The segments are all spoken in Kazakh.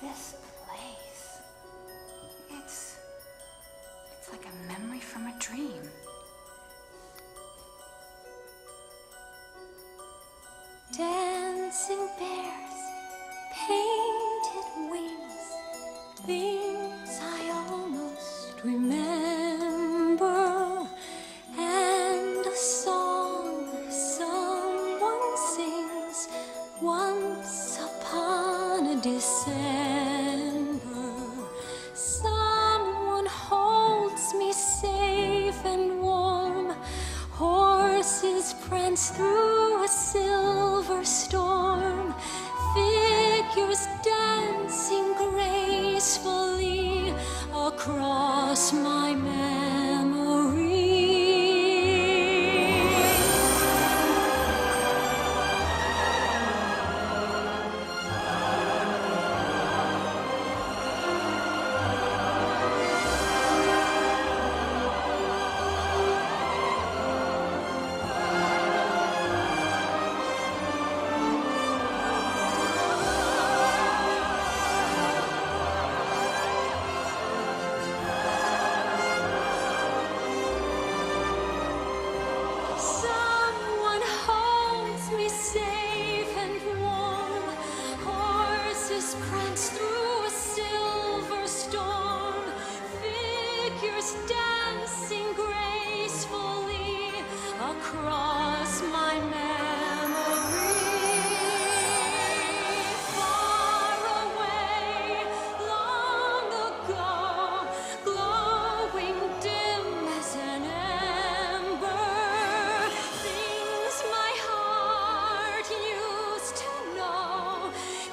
This place. It's like a memory from a dream. Dancing bears, painted wings, things I almost remember, and a song someone sings once upon a December. Someone holds me safe and warm, horses prance through a silver storm, figures dancing gracefully across my memory. Someone holds me safe and warm, horses prance through a silver storm, figures dancing gracefully across my memory. Far away, long ago, glowing dim as an ember, things my heart used to know,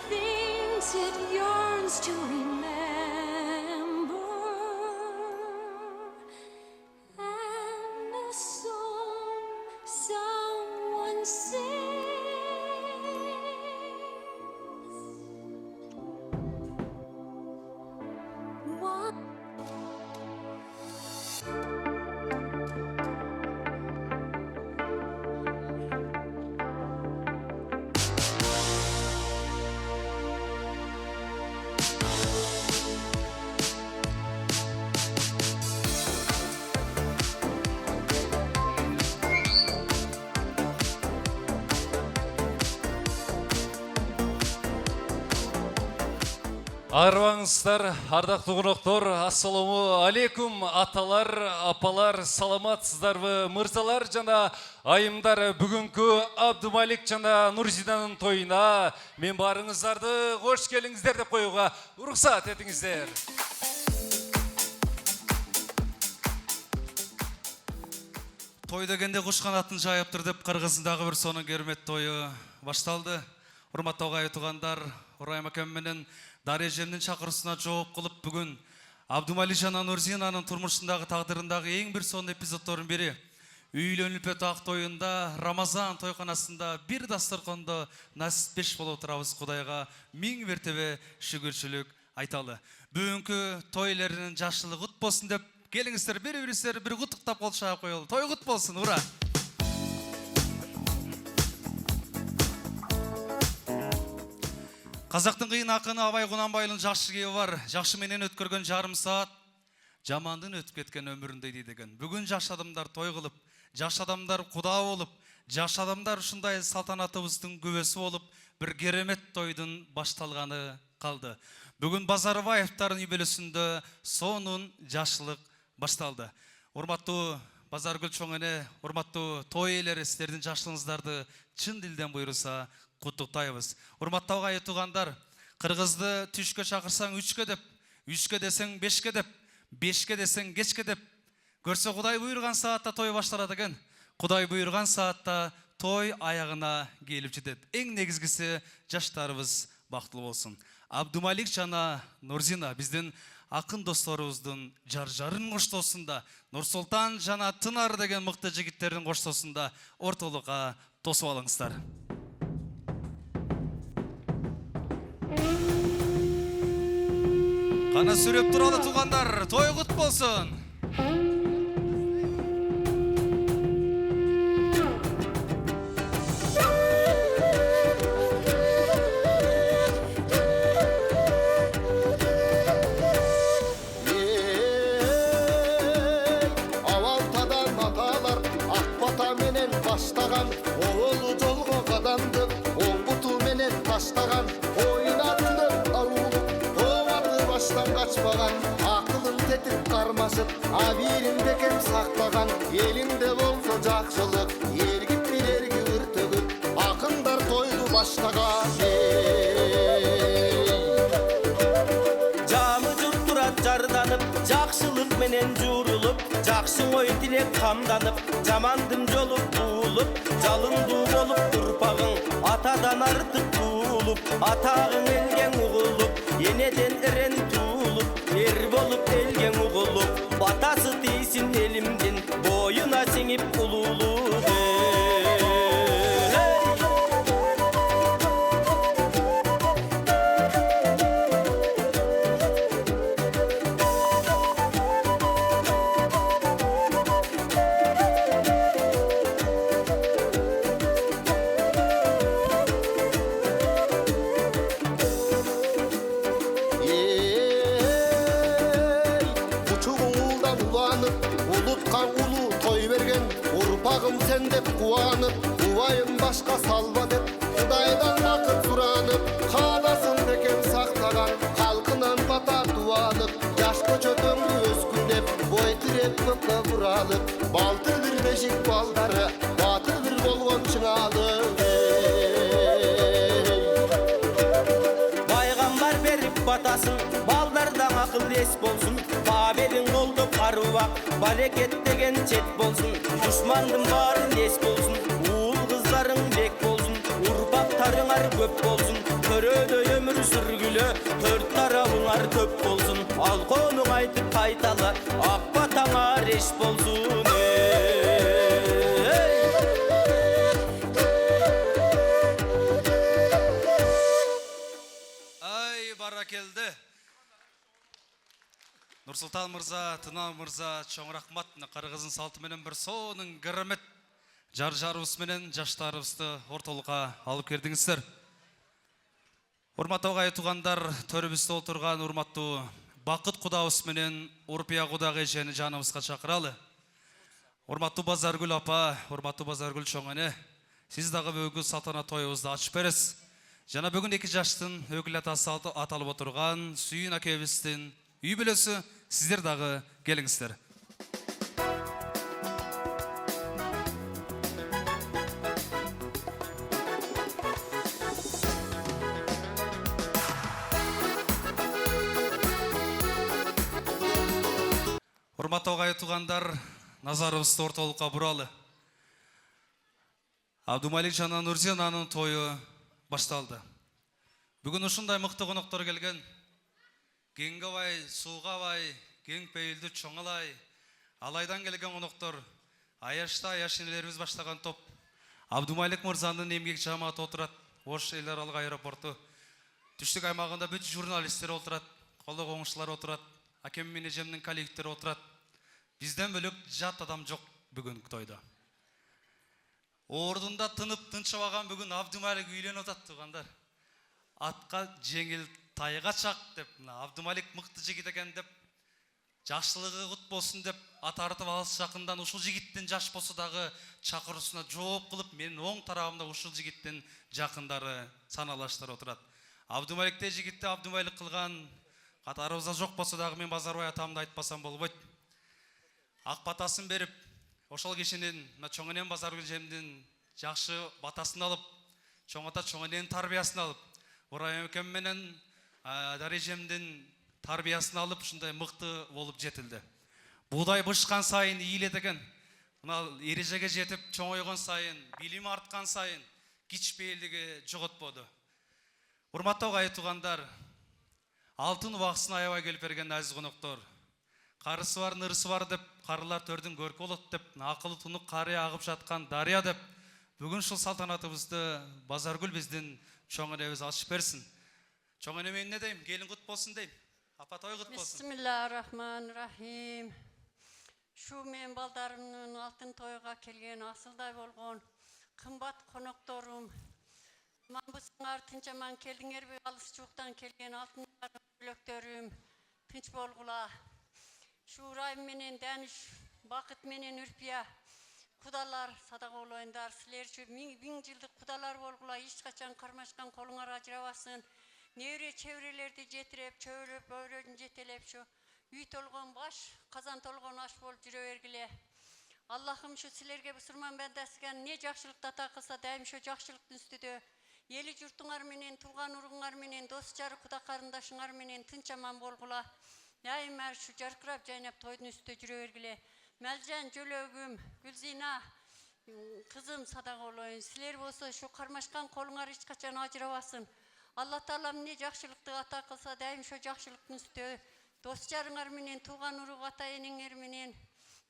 things it yearns to remember, and a song someone sings. One Арваңыздар, ардақты қонақтар, ассаламу алейкум, аталар, апалар, саламатсыздарбы, мырзалар жана айымдар, бүгінгі Абдумалик жана Нурзинаның тойына мен барыңыздарды қош келіңіздер деп қоюға рұқсат етіңіздер. Той дегенде құш қанатын жайып тұр деп Қырғызындағы бір соның керемет тойы башталды. Урматтуу ағайын туғандар, Урайым акем менен Дарежемнің шақырысына жооп кылып бүгін Абдумалик жана Нурзинаның турмушундағы тагдырындағы ең бір сон эпизоддорун бири үйлөнүп ак тойында Рамазан тойханасында бир дастарканда насипбеш болуп турабыз. Кудайга миң мертебе шүгүрчүлүк айталы. Бүгүнкү тойлеринин жашылыгы кут болсун деп келиңиздер, бири-бирисиңер бир куттуктап кол чаап коелу. Той кут болсун, ура! Қазақтың қиын ақыны Абай Құнанбайдың жакшы кеби бар. Жакшы менен өткөргөн жарым саат, жамандын өтүп кеткен өмүрүндөй деген. Бүгүн жаш адамдар той кылып, жаш адамдар куда болуп, жаш адамдар ушундай салтанатыбыздын күбөсү болуп, бир керемет тойдун башталганы калды. Бүгүн Базарбаевдардын үйбөлөсүндө сонун жашылык башталды. Урматтуу Базаргүл чоң эне, урматтуу той ээлери, сиздердин жашылыгыңыздарды чын дилден буйруса куттуктайбыз. Урматтуу ағайын туғандар, Кыргызды түшкө чакырсаң 3-кө деп, 3-кө десең 5-ке деп, 5-ке десең кечке деп, көрсө Кудай буйрган саатта той башталат экен. Кудай буйрган саатта той аягына келип жетет. Эң негизгиси жаштарыбыз бактылуу болсун. Абдумалик жана Нурзина биздин акын досторубуздун жар-жарын коштоосунда, Нурсултан жана Тынар деген мыкты жигиттердин коштоосунда ортолукка тосуп алыңыздар. Кана сүрөп туралы туғандар, той кут болсын. баштан качпаган, акылын тетип кармашып, абийирин бекем сактаган. Элинде болсо жакшылык, эргип билерги өртөгүп, акындар тойду баштаган. Жамы жұрт турат жарданып, жакшылык менен журулуп, жакшы ой тилек камданып, жамандын жолу буулуп, жалындуу болуп турпагың, атадан артык туулуп, атагың элген угулуп, энеден эрен туулуп, эр болуп элген угулуп, батасы тийсин элимдин, боюна сиңип улуулук. Sen деп кубанып, убайым башка салба деп, Кудайдан бакыт суранып, кааласын бекем сактаган, халкынан бата дуалып, жаш көчөтөңдү өскүн деп, бой тиреп көккө буралып, балтыр бир бешик балдары, батыр бир болгон чыңалып. Пайгамбар берип батасын, балдардан акыл эс болсун, Бабелин колдо карубак, балекет деген чет болсун, душмандын баарын эс болсун, уул кыздарың бек болсун, урпактарыңар көп болсун, төрөдөй өмүр сүргүлө, төрт тарабыңар көп болсун, ал конуң айтып кайталы, ак батаңар эш болсун. Ай, баракелді. Нұрсұлтан мырза, Тына мырза, чоң рахмат. Қырғыздың салты менен бір соның кірімет жар-жарыбыз менен жаштарыбызды орталыққа алып келдіңіздер. Урматтуу ағайын туғандар, төрүбүздө отурган урматтуу Бакыт кудабыз менен Урпия кудагы эжени жаныбызга чакыралы. Урматтуу Базаргүл апа, урматтуу Базаргүл чоң эне, сиз дагы бүгүнкү салтанат тоюбузду ачып бересиз. Жана бүгүн 2 жаштын өкүл атасы аталып отурган Сүйүн акебиздин үй бүлөсү, сиздер дагы келиңиздер. Урматтуу ағайын туғандар, назарыбызды орталыққа буралы. Абдумалик жана Нурзинаның тойы башталды. Бүгін ушундай мыкты коноктор келген. Кеңге бай, сууга бай, кең пейилдүү чоңалай, алайдан келген коноктор, аяшта аяшинелерибиз баштаган топ. Абдумалик мырзанын эмгек жамааты отурат, Ош эл аралык аэропорту. Түштүк аймагында бүт журналисттер отурат, колдо коңуштуулар отурат, акем менен эжемдин коллективдери отурат. Бизден бөлөк жат адам жок бүгүнкү тойдо. Ордунда тынып тынчыбаган бүгүн Абдумалик үйлөнүп атат тугандар. Атка жеңил тайга чак деп, Абдумалик мыкты жигит экен деп, жакшылыгы кут болсун деп, ат артып алыс жакындан ушул жигиттин жаш болсо дагы чакыруусуна жооп кылып, менин оң тарабымда ушул жигиттин жакындары, саналаштар отурат. Абдумаликте жигитти Абдумалик кылган катарыбызда жок болсо дагы мен Базарбай атамды айтпасам болбойт. Ак батасын берип, ошол кишинин чоң энем Базаргүл эжемдин жакшы батасын алып, чоң ата чоң эненин тарбиясын алып, Урайым экем менен дарежемдин тарбиясын алып, ушундай мыкты болуп жетилди. Буудай бышкан сайын ийилет экен. Мына эрежеге жетип чоңойгон сайын, билими арткан сайын кичпейлиги жоготподу. Урматтуу ағайын тугандар, алтын убакысын аябай келип берген азиз коноктор. Карысы бар, нырысы бар деп, карылар төрдүн көркү болот деп, акылы тунук карыя агып жаткан дарыя деп, бүгүн ушул салтанатыбызды Базаргүл биздин чоң энебиз ачып берсин. Чоң эне мен эмне дейм? Келин кут болсун дейм. Апа той кут болсун. Бисмиллахиррахманиррахим. Шу мен балдарымдын алтын тойга келген асылдай болгон кымбат конокторум. Мамбысыңар тынчаман келдиңерби? Алыс жуктан келген алтын бүлөктөрүм тынч болгула. Шу Райым менен Дәниш, Бакыт менен Үрпия кудалар садак олоюндар. Силер үчүн 1000 жылдык кудалар болгула. Эч качан кармашкан колуңар ажырабасын. Nevre çevrelerde jetirep, çövrep, öğrödün jetelep şu. Üy tolgon baş, kazan tolgon aş bolup jüre bergile. Allah'ım şu silerge busurman bendesigen ne jakşılıkta takılsa daim şu jakşılıktın üstüde. Yeli jurtuңar menen, tuğan uruңar menen, dost jары kuda karındaşıңar menen tınç aman bolgula. Daim her şu jarkırap jaynap toydun üstüde jüre bergile. Melcan, Jölögüm, Gülzina, kızım sadak olayın. Siler bolsa şu karmaşkan kolungar hiç kaçan ajırabasın. Allah Taalam ne jakşılıkты ata kılsa daim şu jakşılıktın üstüde. Dost jarıңar menen, tuğan uruq ata eneňer menen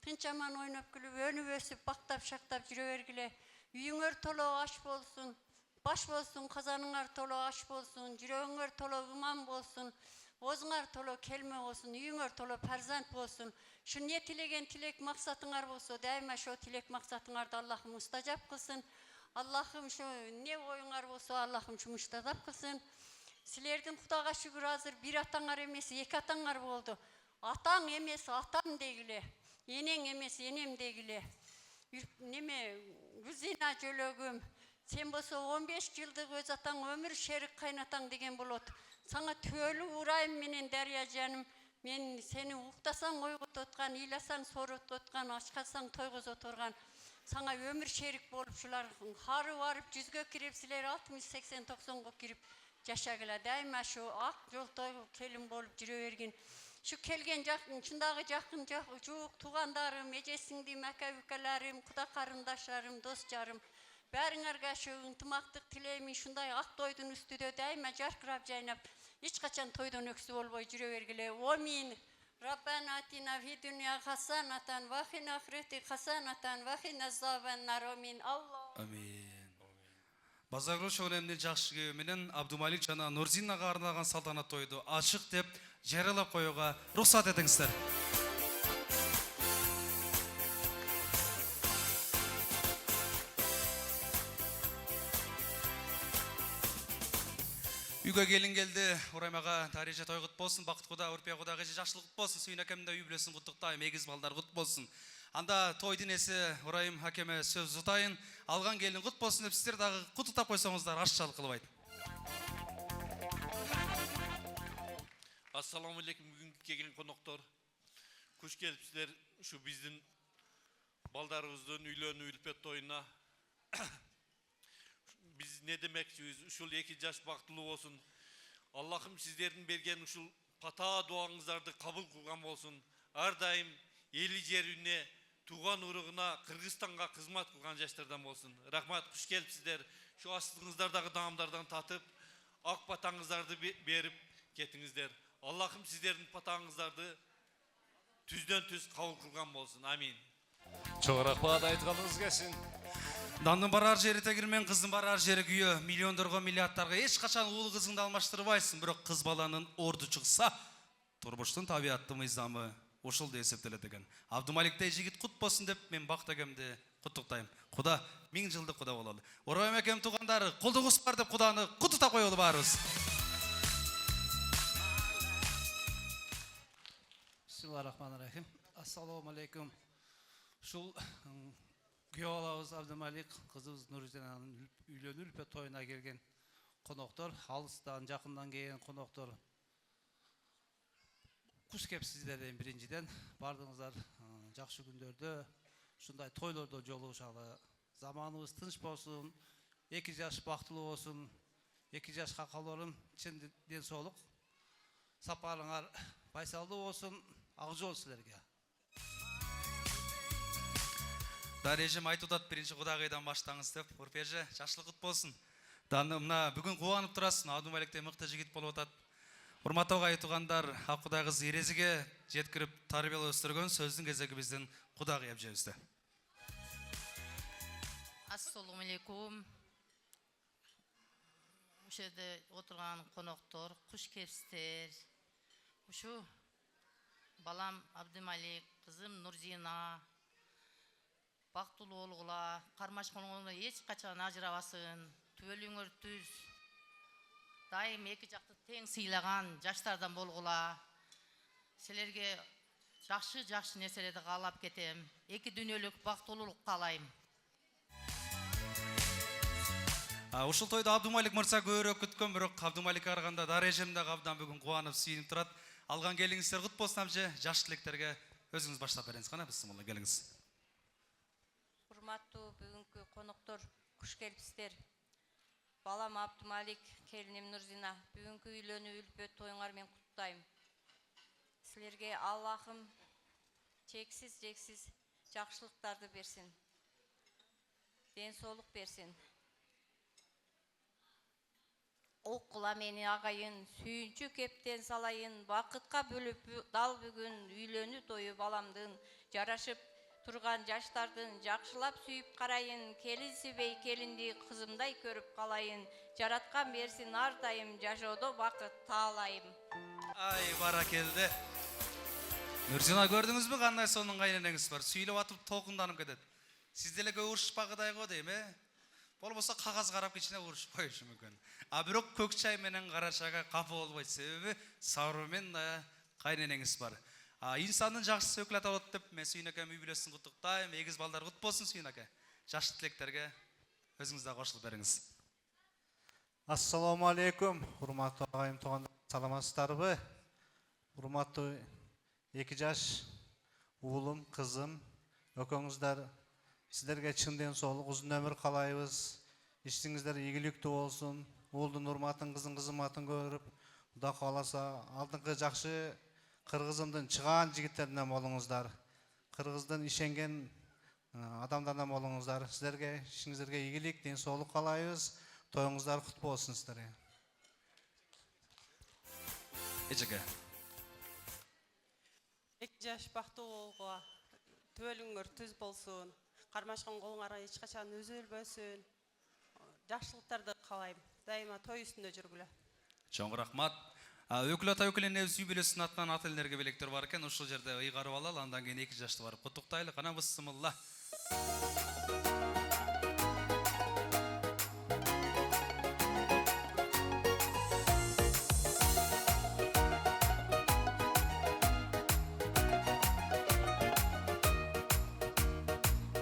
tınç aman oynap gülüp, önüp ösüp, baktap şaktap jüre bergile. Üyüңөр tolo aş bolsun, baş bolsun, kazanıңar tolo aş bolsun, jüreğiңөр tolo ıman bolsun, ozuңar tolo kelme bolsun, üyüңөр tolo perzent bolsun. Şu ne tilegen tilek maksatıңar bolsa, daima şu tilek maksatıңарды Allah'ım mustajap kılsın. Allah'ım şu ne oyuңar bolsa, Allah'ım şu mustajap kılsın. Silerдің Құдаға şükür hazır bir ataңар emес, екі ataңар boldu. Ataң emес, atam degile. Eneң emес, enem degile. Neme, Gülzina Jölögüm, sen bolsa 15 yıldık öz ataң ömür şerik kaynataң degen bolot. Sana tölü urayım menen Derya canım. Men seni uqtasaң oygut otkan, ilasaң sorut otkan, açkasaң toygoz oturgan. Sana ömür şerik bolup şular harı varıp yüzgö kirip siler 60-80-90 kirip yaşagıla. Daima şu ak yol toy kelin bolup jüre bergin. Şu kelgen jakın, şundagı jakın juuk tuğandarım, ejesiңdi mäkä-ükälärim, kuda karındaşlarım, dost jarım. Bäriңerge şu ынтымактык tileymin şunday ak toydun üstüde daima jarkırap jaynap. Hiç kaçan toydan öksü olboy jüre bergile. Amin. Rabbana atina fid dunya hasanatan ve fil ahireti hasanatan ve qina azabannar. Amin. Allah. Amin. Базаргүл шөлемден жақшы кеуі менен Абдумалик жана Нурзинаға арналған салтанат тойды ашық деп жариялап коюуга рұқсат етіңіздер. Үйгө келин келди, Ураймага тариже той кут болсун, бакыт куда, Урпия кудага жакшылык кут болсун, сүйүн акемде үй бүлөсүн куттуктайм, эгиз балдар кут болсун. Анда тойдун эси Урайым хакеме сөз утайын, алган келин кут болсун деп сиздер дагы куттуктап койсоңуздар ашчалык кылбайт. Assalamu alaikum, бүгүнкү келген коноктор. Куш келипсиздер ушу биздин балдарыбыздын үйлөнүү үлпет тоюна. Biz ne demekçiyiz? Uşul 2 yaş baktılуу olsun. Allah'ım sizlerin bergen uşul pata duanızlardı kabul kılgan olsun. Ar daim eli jerine, tuğan uruğuna, Kırgızstan'a kızmat kılgan yaşlardan olsun. Rahmat, kuş gelipsizler. Şu aslınızdardaki dağımlardan tatıp, ak patağınızlardı berip ketinizler. Allah'ım sizlerin patağınızlardı tüzden tüz kabul kılgan olsun. Amin. Çok rahmat aytkanыңыз келсин. Дандын барар жери тегирмен, кыздын барар жери күйө, миллиондорго, миллиардтарга эч качан уул кызыңды алмаштырбайсың, бирок кыз баланын орду чыкса, турмуштун табияттуу мыйзамы ушул деп эсептелет экен. Абдумаликтей жигит кут болсун деп мен Бакыт акемди куттуктайм. Куда 1000 жылдык куда бололу. Орайым акем туугандары, колдуңуз бар деп Куданы куттуктап коелу баарыбыз. Bismillahirrahmanirrahim. Assalamu alaikum. Şul Göyalabız Abdumalik, kızımız Nurzina'nın üylönür ve toyuna gelgen konuktor, halıstan, jakından gelgen konuktor. Kuş kep sizlerden birinciden, bardığınızlar jakşı gündörde, şunday toylarda joluguşalı, zamanımız tınç bolsun, 2 yaş baktılı olsun, 2 yaş kakalarım, çinden soluk, saparınar baysaldı olsun, ağzı olsun sizlerge. Дарежем айтып атат, биринчи Кудагыйдан баштаңыз деп. Урпеже, жакшылык кут болсун. Даны мына бүгүн кубанып турасың, Абдумаликтей мыкты жигит болуп атат. Урматтуу айтугандар, Ак Кудай кыз эрезиге жеткирип тарбиялап өстүргөн сөздүн кезеги биздин Кудагый абжебизде. Assalamu alaikum. Ушул жерде отурган коноктор, куш келипсиздер. Ушу балам Абдумалик, кызым Нурзина, бактылуу болгула, кармашконуңар эч качан ажырабасын, түбөлүңөр түз, дайым 2 жакты тең сыйлаган жаштардан болгула. Силерге жакшы нерселерди каалап кетем. 2 дүйнөлүк бактылуулук каалайм. Ушул тойду Абдумалик мырза көбүрөөк күткөн, бирок Абдумалик арганда дарежемде абдан бүгүн кубанып, сүйүнүп турат. Алган келиңиздер кут болсун амже, жаш тилектерге өзүңүз баштап бериңиз. Кана бисмилла, келиңиз. Урматтуу бүгүнкү коноктор, куш келипсиздер. Балам Абдумалик, келиним Нурзина, бүгүнкү үйлөнүү үлпөт тоюңар мен куттайм. Силерге Аллахым чексиз жакшылыктарды берсин. Ден соолук берсин. Окула мени агайын, сүйүнчү кептен салайын, бакытка бөлүп дал бүгүн үйлөнүү тою баламдын, жарашып турган жаштардын жакшылап сүйүп карайын, келинсибей келинди кызымдай көрүп калайын, жараткан берсин ар дайым жашоодо бакыт таалайым. Ай, баракелде. Нурзина, көрдүңүзбү кандай сонун кайненеңиз бар? Сүйлөп атып толкунданып кетет. Сиз деле көп урушпагыдай го дейм, Болбосо кагаз карап кичине урушуп коюшу мүмкүн. Бирок көк чай менен кара чайга капы болбойт, себеби современный кайненеңиз бар. İnsanın жакшысы өкүлөт болот деп мен Сүйүн акем үй бүлөсүн куттуктайм. Эгиз балдар кут болсун Сүйүн аке. Жаш тилектерге өзүңүз да кошулуп бериңиз. Ассаламу алейкум, урматтуу агайым туугандар, саламатсыздарбы? Урматтуу 2 жаш уулум, кызым, өкөңүздөр, сиздерге чын ден соолук, узун өмүр каалайбыз. Иштиңиздер ийгиликтүү болсун. Уулдун урматын, кыздын кызматын көрүп, Кудай кааласа, алдыңкы жакшы кыргызымдын чыгаан жигиттеринен болуңуздар. Кыргыздын ишенген адамдарынан болуңуздар. Сиздерге, ишиңиздерге ийгилик, ден соолук каалайбыз. Тоюңуздар кут болсун сиздерге. Эжеке. 2 жаш бактылуу болууга төөлүңөр түз болсун. Кармашкан колуңарга эч качан үзүлбөсүн. Жакшылыктарды каалайм. Дайыма той үстүндө жүргүлө. Чоң рахмат. Өкүлөт өкүлүнүбүз үй бүлөсүнүн атынан ат элдерге белектер бар экен. Ушул жерде ыйгарып алалы, андан кийин 2 жашты барып куттуктайлы. Кана бисмилла.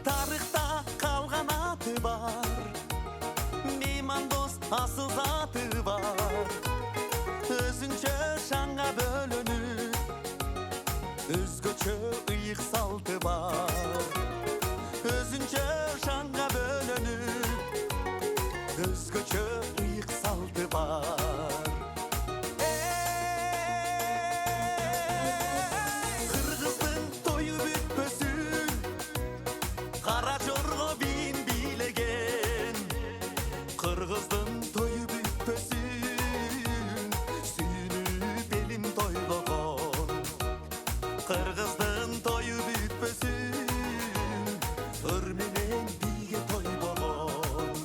Тарыхта калган аты бар, мейман дос асыл заты бар. Өзүнчө шаңга бөлөнүп, өзгөчө ыйык салты бар. Өзүнчө шаңга бөлөнүп, өзгөчө ыйык салты бар. Кыргыздын тою бүтпөсүн, кара жорго бийин бийлеген. Кыргыздын тою бүтпөсүн, сүйүнүп элин тойлогон. Кыргыздын тою бүтпөсүн, ыр менен бийге тойбогон.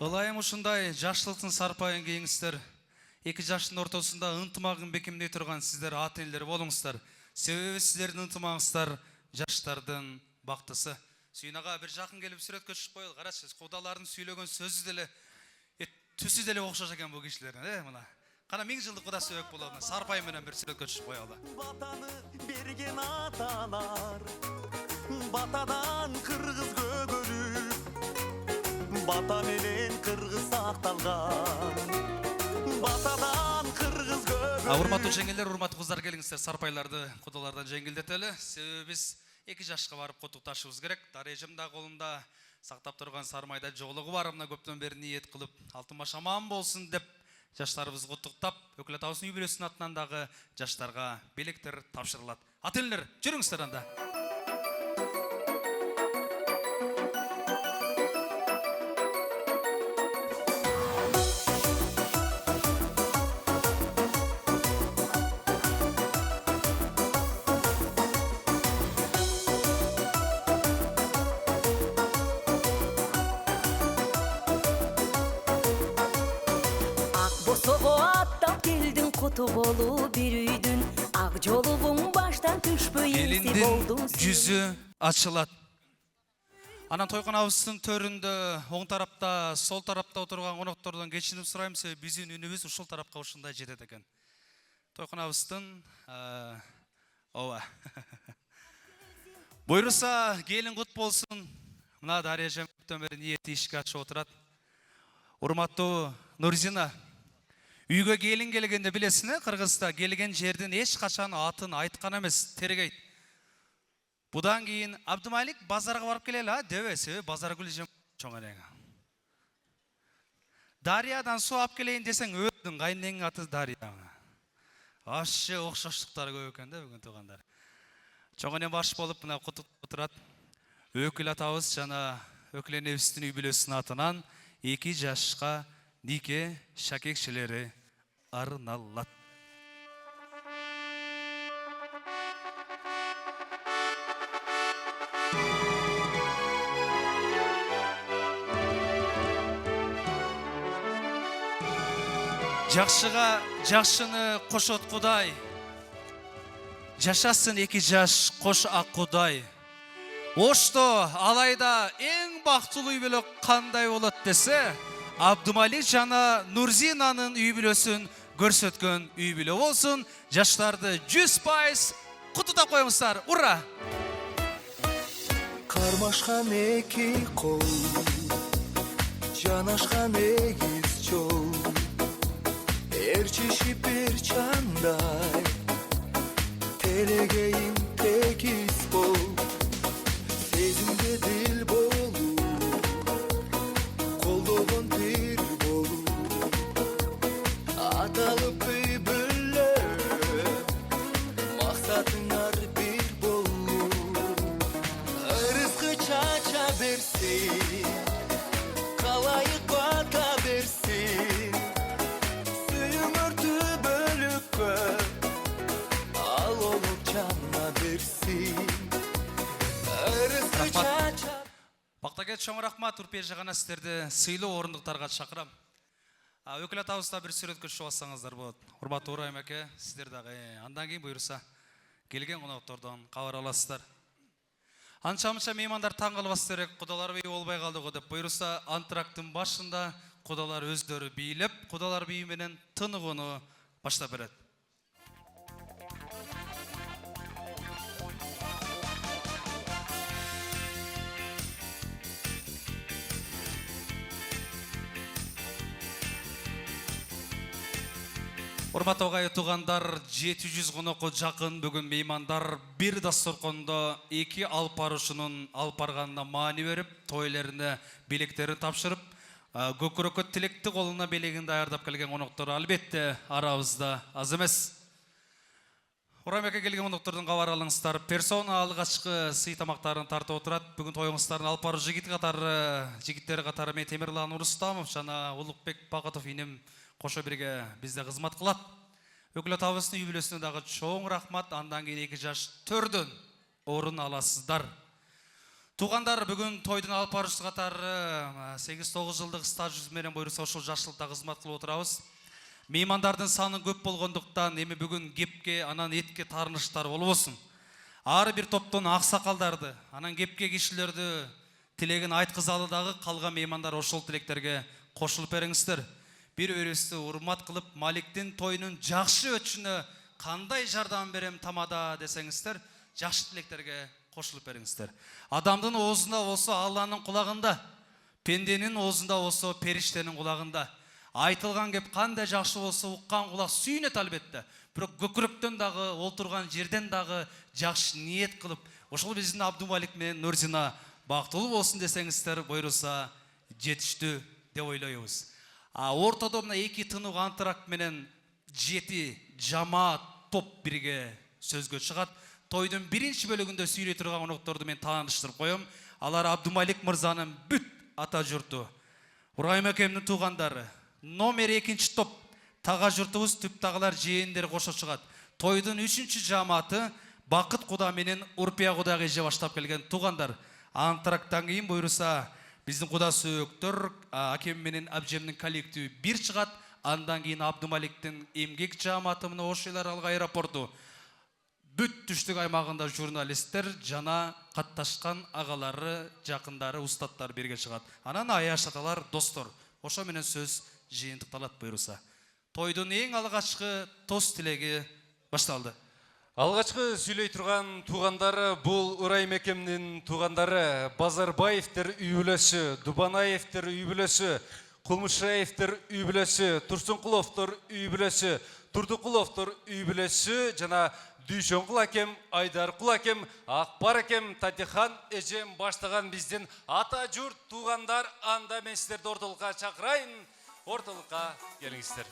Ылайым ушундай жаштылыктын сарпайын кийиңиздер. 2 жаштын ортосунда ынтымагын бекемдей турган сиздер ат элдер болуңуздар. Себеби сиздердин ынтымагыңыздар жаштардын бактысы. Сүйүн ага бир жакын келип сүрөткө түшүп коелу. Карачы, кудалардын сүйлөгөн сөзү деле, түсү деле окшош экен бу кишилердин, мына. Кана 1000 жылдык куда сөбөк болот. Сарпай менен бир сүрөткө түшүп коелу. Батаны берген аталар, батадан кыргыз көгөрүп, бата менен кыргыз сакталган. Батадан кыргыз көгөрүп. Урматтуу жеңгелдер, урматтуу кыздар, келиңиздер сарпайларды кудалардан жеңилдетели. Себеби биз 2 жашка барып куттукташыбыз керек. Дарежем да колумда сактап турган сармайда жоолугу бар, мына көптөн бери ниет кылып, алтын баш аман болсун деп жаштарыбызды куттуктап, өкүлөт абысын үй бүлөсүнүн атынан дагы жаштарга белектер тапшырылат. Ат элдер, жүрүңүздөр анда. Босого аттап келдин куту болуу бир үйдүн, ак жолугуң баштан түшпөй эси болдуң. Келиндин жүзү ачылат. Анан тойконабыздын төрүндө оң тарапта, сол тарапта отурган коноктордон кечирип сурайм, себеби биздин үнүбүз ушул тарапка ушундай жетет экен. Тойконабыздын ооба. Буйруса келин кут болсун. Мына Дария эжем көптөн бери ниети ишке ашып отурат. Урматтуу Нурзина, үйгө келин келгенде билесиң, Кыргызда келген жердин эч качан атын айткан эмес, тергейт. Будан кийин Абдымалик базарга барып келели, дебеси, Базаргүл эжем чоң элең. Дариядан суу алып келейин десең, өлдүң, кайнеңнин аты Дария. Ашы окшоштуктар көп экен да бүгүн туугандар. Чоң эне баш болуп мына кутуктап турат. Өкүл атабыз жана өкүл энебиздин үй бүлөсүнүн атынан 2 жашка нике шакекчилери арналат. Жакшыга жакшыны кошот Кудай. Жашасын 2 жаш кош ак Кудай. Ошто алайда эң бактылуу үй бүлө кандай болот десе, Абдымалик жана Нурзинанын үй бүлөсүн көрсөткөн үй бүлө болсун. Жаштарды 100% кутутап коюңуздар. Ура! Кармашкан 2 кол, жанашкан эгиз жол, эрчишип бир чандай, телегейин текиз бол, сезимге дил болу, колдогон бир болу, аталып үй бүлө, максатыңар бир болу, ырыскы чача берсин, калайык бата берсин, сүйүңөр түбөлүккө, ал олуп жанна берсин. Бактаке чоң рахмат, Урпе жагана сиздерди сыйлуу орундуктарга чакырам. Өкүл атабызда бир сүрөткө түшүп алсаңыздар болот. Урматтуу Урайым аке, сиздер дагы андан кийин буйруса келген коноктордон кабар аласыздар. Анча-мынча меймандар таң калбас керек, кудалар бий болбой калдыгы деп буйруса антрактын башында кудалар өздөрү бийлеп, кудалар бийи менен тыныгууну баштап берет. Урматтуу агай туугандар, 700 конокко жакын бүгүн меймандар бир дасторкондо 2 алпарушунун алпарганына маани берип, тойлерине билектерин тапшырып, көкүрөккө тилекти колуна белегин даярдап келген коноктор албетте арабызда аз эмес. Урайым аке келген коноктордун кабар алыңыздар. Персона алгачкы сый тамактарын тартып отурат. Бүгүн тоюңуздардын алпару жигиттери катары мен Темирлан Урустамов жана Улукбек Бакытов инем кошо бирге бизде кызмат кылат. Өкүл атабыздын үй бүлөсүнө дагы чоң рахмат. Андан кийин 2 жаш төрдөн орун аласыздар. Туугандар, бүгүн тойдун алпарышы катары 8-9 жылдык стаж менен буйруса ошол жашылыкта кызмат кылып отурабыз. Меймандардын саны көп болгондуктан эми бүгүн кепке, анан этке таарыныштар болбосун. Ар бир топтон аксакалдарды, анан кепке кишилерди тилегин айткызалы дагы калган меймандар ошол тилектерге кошулуп бериңиздер. Бири-бирибизди урмат кылып, Маликтин тоюнун жакшы өтүшүнө кандай жардам берем тамада десеңиздер, жакшы тилектерге кошулуп бериңиздер. Адамдын оозунда болсо Алланын кулагында, пенденин оозунда болсо периштенин кулагында. Айтылган кеп кандай жакшы болсо уккан кулак сүйүнөт албетте. Бирок көкүрөктөн дагы, олтурган жерден дагы жакшы ниет кылып, ошол биздин Абдымалик менен Нурзина бактылуу болсун десеңиздер, буйруса жетиштүү деп ойлойбуз. Ортодо мына 2 тынук антракт менен 7 жамаат топ бирге сөзгө чыгат. Тойдун биринчи бөлүгүндө сүйлөй турган конокторду мен тааныштырып коем. Алар Абдымалик мырзанын бүт ата журту. Урайым акемдин туугандары. Номер 2 топ тага журтубуз түп тагылар жээндер кошо чыгат. Тойдун 3-чү жамааты Бакыт куда менен Урпия кудагы эже баштап келген туугандар. Антракттан кийин буйруса биздин куда сөөктөр акем менен абжемдин коллективи бир чыгат. Андан кийин Абдымаликтин эмгек жамааты мына Ошойлар алга аэропорту бүт түштүк аймагында журналисттер жана катташкан агалары, жакындары, устаттар бирге чыгат. Анан аяш аталар, достор. Ошо менен сөз жыйынтыкталат буйруса. Тойдун эң алгачкы тост тилеги башталды. Алғашқы сүйлей тұрған туғандары бұл Урайым әкемнің туғандары Базарбаевтер үйбілесі, Дубанаевтер үйбілесі, Құлмышаевтер үйбілесі, Тұрсынқұловтер үйбілесі, Тұрдықұловтер үйбілесі, жана Дүйшенқұл әкем, Айдарқұл әкем, Ақбар әкем, Татихан әжем баштаған бізден ата жұрт туғандар анда мен сіздерді орталыққа шақырайын. Орталыққа келіңіздер.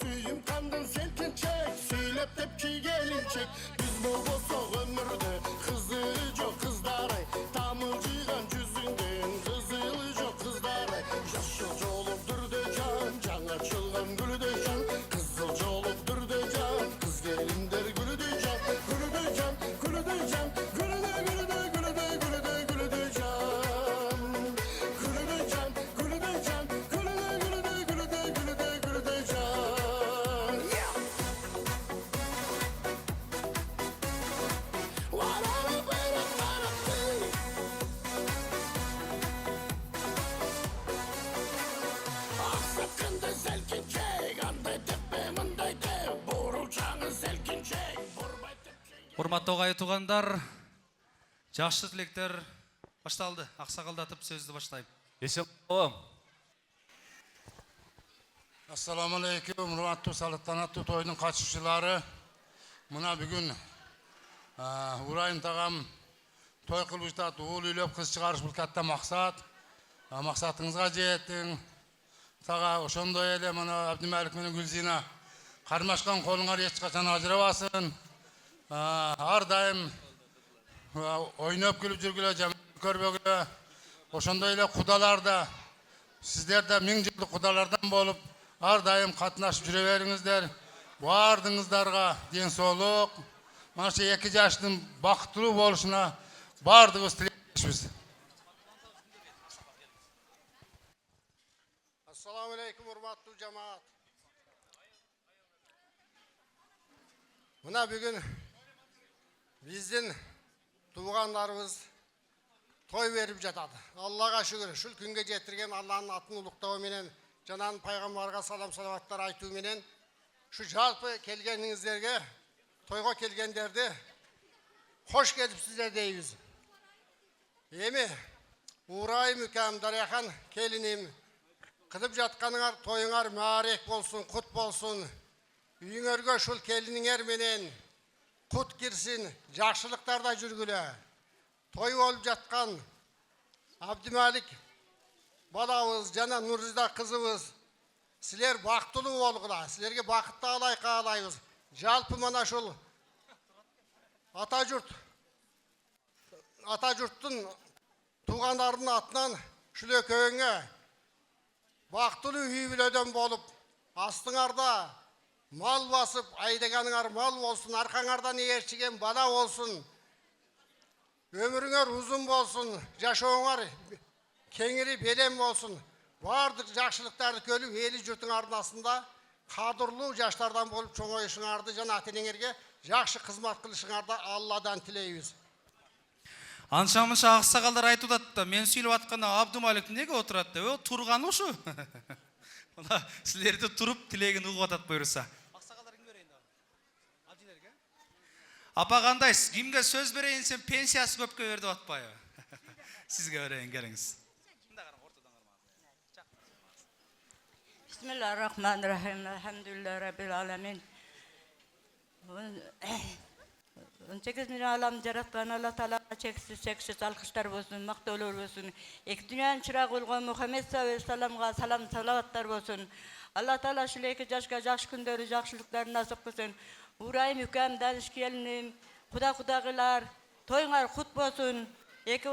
Suyum kandan selkençek, söylep tepki gelinçek. Biz bu olsa ömürde kızı çok kızdaray. Tamıcıgan yüzünden kızılı çok kızdaray. Yaşılcı olupdur de can, can açılgan gülü de can. Kızılcı olupdur de can, kız gelin der gülü de can. Gülü de can, gülü de can, gülü de gülü de gülü de gülü de gülü de can. Gülü de can, gülü de can, gülü de gülü de gülü de gülü de gülü de can. Ақсаққынды сәлкенчек, андай теппе, мындай теп, бурулчаңы сәлкенчек, бурбай тепчек. Урматтуу ағайын туғандар, жакшы тилектер башталды. Аксакалдатып сөздү баштайм. Есен болам. Assalamu alaikum, hurmatly saltanatlı toyunun katılımcıları. Mına bugün Urayım tağam toy kılmışta tuğul üylep kız çıkarış bu katta maksat. Maksatınızga жетtin. Tağa oşondoy ele mana Abdimalik menen Gülzina karmaşkan kolungar eç kaçan ajırabasın. Har daim oynop gülüp жүргүлө жаман көрбөгүлө. Oşondoy ele kudalarda sizler de ming жылдык kudalardan bolup har daim katnaşıp жүрө бериңиздер. Бардыңыздарга ден соолук, mana şu 2 жаштын бактылуу болушуна бардыгыбыз тилейбиз. Assalamu alaikum hurmatlı cemaat. Mına bugün bizden tuğanlarımız toy verip jatadı. Allah'a şükür. Şul günge jetirgen Allah'ın atını uluktavı menen, Canan Peygamber'e salam salavatlar aytуу menen, şu жалпы kelgeningizlerge, toyga kelgenderdi, hoş gelipsizler deybiz. Emi, Urayım ükəm, Daryaхан kelinim, kılıp jatkanыңар toyuңар mağarek bolsun, kut bolsun. Үйүңөргө şul keliniңер menen kut kirsin, jakşılıklarda жүрgülö. Toy olup жаткан Abdimalik balabız, жана Nurziza kızыбыз, sizler baktılуу болгула, sizlerge bakытты алай каалайбыз. Жалпы мана şul ата журттун тугандарынын атынан şul ekөөңө бактылуу үй бүлөдөн болуп, астыңарда mal basıp, aydaganыңар mal bolsun, arkаңардан ээрчиген bala bolsun. Ömürüңөр uzun bolsun, жашооңар kеңири белем болsun. Бардык жакшылыктарды көлүп, эли журттун ардасында кадырлуу жаштардан болуп чоңоюшуңарды жана ата-энеңерге жакшы кызмат кылышыңарды Алладан тилейбиз. Анша-мынша аксакалдар айтып атты. Мен сүйлөп атканда Абдымалик неге отурат деп, о турганы ушу. Мына силерди туруп тилегин угуп атат буйруса. Аксакалдар кимге берейин да? Адилерге? Апа кандайсыз? Кимге сөз берейин сен пенсиясы көпкө бер деп атпайбы? Сизге берейин, келиңиз. Bismillahirrahmanirrahim. Elhamdülillah Rabbil alemin. 18 milyon alam yaratkan Allah Teala'ya çeksiz alkışlar olsun, maktoğlar olsun. İki dünyanın çırağı olgan Muhammed sallallahu aleyhi ve sellem'e salam salavatlar olsun. Allah Teala şu iki yaşka jakşı gündörü jakşılıklar nasip kılsın. Urayım hüküm danış gelinim, kudagılar, toyunlar kut bolsun. İki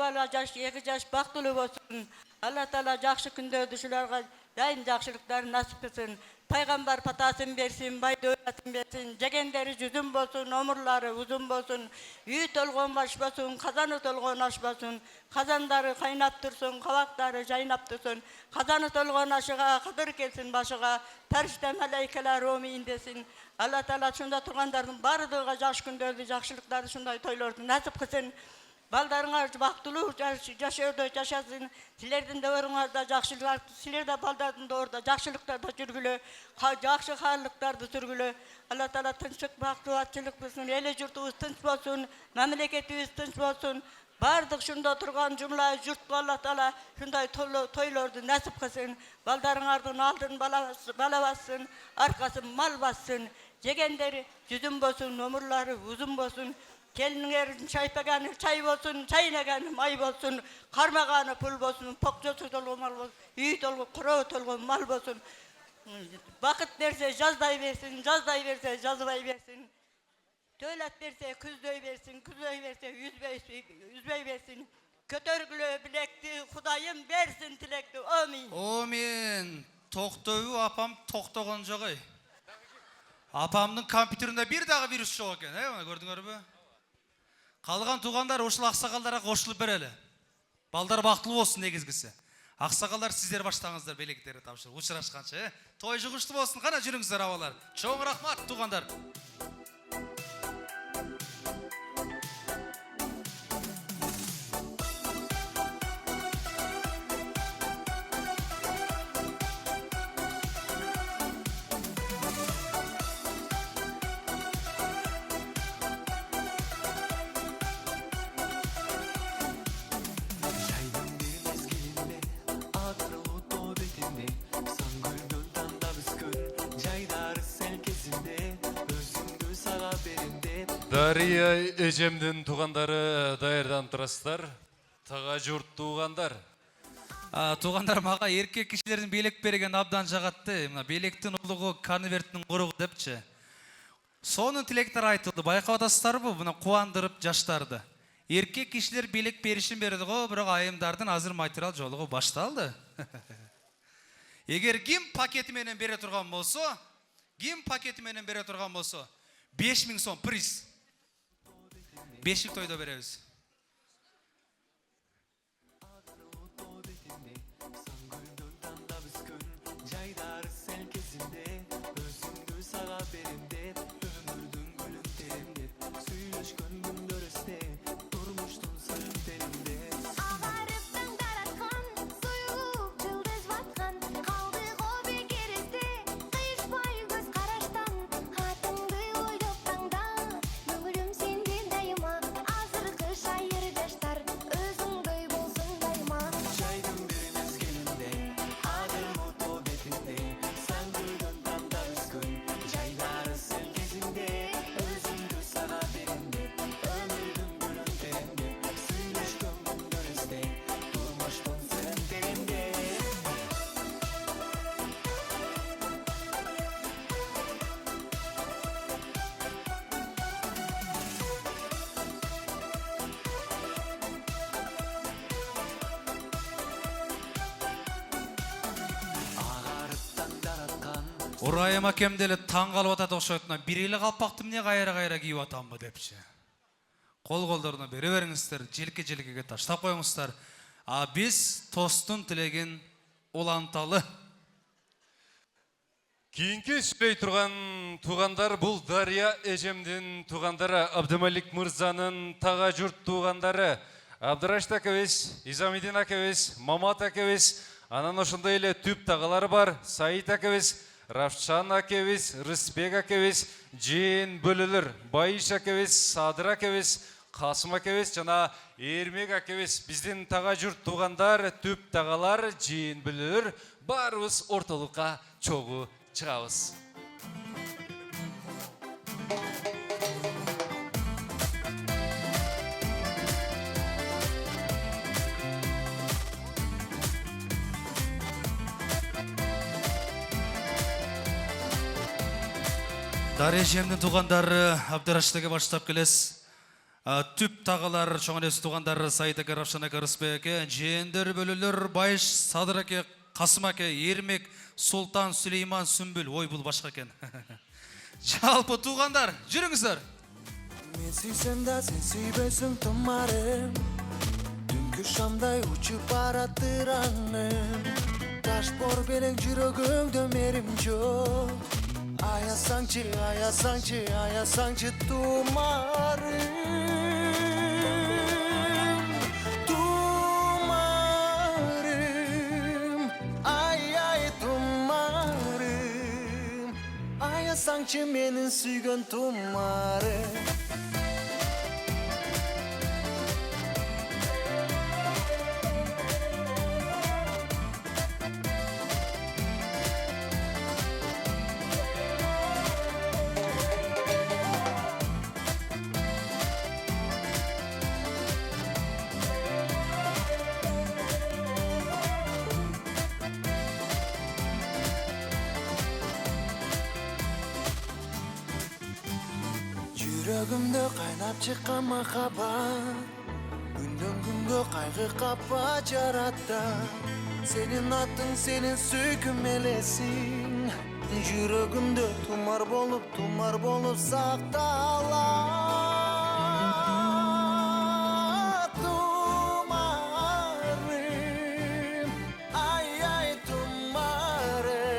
yaş baktılı olsun. Allah Teala jakşı gündörü şularga daim jakşılıklar nasip kılsın. Peygamber patasın versin, bay dövletin versin, jegenderi жүзүн bolsun, omurları uzun bolsun, üyü tolgon baş bolsun, kazanı tolgon aş bolsun, kazanları kaynap dursun, kavakları jaynap dursun, kazanı tolgon aşıga kadır kelsin başıga, perişte meleikeler romi indesin. Allah Teala şunda turgandardın barıdığıga jakşı gündörдү, jakşılıkları şunday toylordu nasip kılsın. Baldarыңар бактылуу жашоодо жашасын. Силердин да өрүңөрдө жакшылык, силер да балдардын да ордо жакшылыктарда жүргүлө, жакшы хаалыктарды сүргүлө. Алла Таала тынчтык, бактылуулук болсун, эле журтубуз тынч болсун, мамлекетибиз тынч болсун. Бардык шунда турган жумла журтка Алла Таала шундай тойлорду насип кылсын. Балдарыңардын алдын бала бассын, аркасын мал бассын. Жегендери жүзүн болсун, өмүрлөрү узун болсун. Келиңердин чайпаганы чай болсун, чайнаганы май болсун, кармаганы пул болсун, покчосу толгон мал болсун, үй толгон, куроо толгон мал болсун. Бакыт берсе жаздай берсин, жаздай берсе жазбай берсин. Дөлөт берсе күздөй берсин, күздөй берсе үзбөй берсин. Көтөргүлө билекти, Кудайым берсин тилекти. Амин. Амин. Токтойбу апам токтогон жок ey. Апамдын компьютеринде бир дагы вирус жок экен, мына көрдүңөрбү? Калган туугандар ушул аксакалдарга кошулуп берели. Балдар бактылуу болсун негизгиси. Аксакалдар сиздер баштаңыздар белектерди тапшырып учурашканча, той жугуштуу болсун. Кана жүрүңүздөр абалар. Чоң рахмат туугандар. Дария эжемдин туугандары даярданып турасыздар. Тага журт туугандар. Туугандар мага эркек кишилердин белек берген абдан жагатты. Мына белектин улугу конверттин куругу депчи. Сонун тилектер айтылды. Байкап атасыздарбы? Мына кубандырып жаштарды. Эркек кишилер белек беришин берди го, бирок айымдардын азыр материал жолугу башталды. Эгер ким пакети менен бере турган болсо, 5000 сом приз. 5 тойдо беребиз. Урайым акем деле таң калып атат окшойт. Бир эле калпакты эмне кайра кийип атамбы депчи. Кол-колдоруна бере бериңиздер, желке-желкеге таштап коюңуздар. Биз тостун тилегин уланталы. Кийинки сүйлөй турган туугандар бул Дария эжемдин туугандары, Абдымалик мырзанын тага журт туугандары. Абдырашт акебиз, Изамидин акебиз, Мамат акебиз, анан ошондой эле түп тагалары бар, Саид акебиз, Равшан акебиз, Рысбек акебиз, Жээн бөлөлөр, Байыш акебиз, Садыр акебиз, Касым акебиз жана Эрмек акебиз. Биздин тага журт туугандар, түп тагалар, Жээн бөлөлөр баарыбыз ортолукка чогуу чыгабыз. Дария эжемдин туугандары Абдыраштыга баштап келес. Түп тагалар чоң энеси туугандары Саид аке, Равшан аке, Рысбек аке, жээндер бөлөлөр Байыш, Садыр аке, Касым аке, Эрмек, Султан, Сүлейман, Сүмбүл. Ой, бул башка экен. Жалпы туугандар, жүрүңүздөр. Мен сүйсем да сен сүйбөсүң тымарым. Түнкү шамдай учуп бараттыр аңым. Таш бор белең жүрөгүңдө мерим жок. Ayasangçı, ayasangçı, ayasangçı tumarım. Ayasaңчы менин сүйгөн тумарым. Жүрөгүмдө кайнап чыккан махаббат күндөн күнгө кайгы капа жаратты. Сенин атың, сенин сүйкүм элесиң жүрөгүмдө тумар болуп сактала. Тумарым, ай тумарым,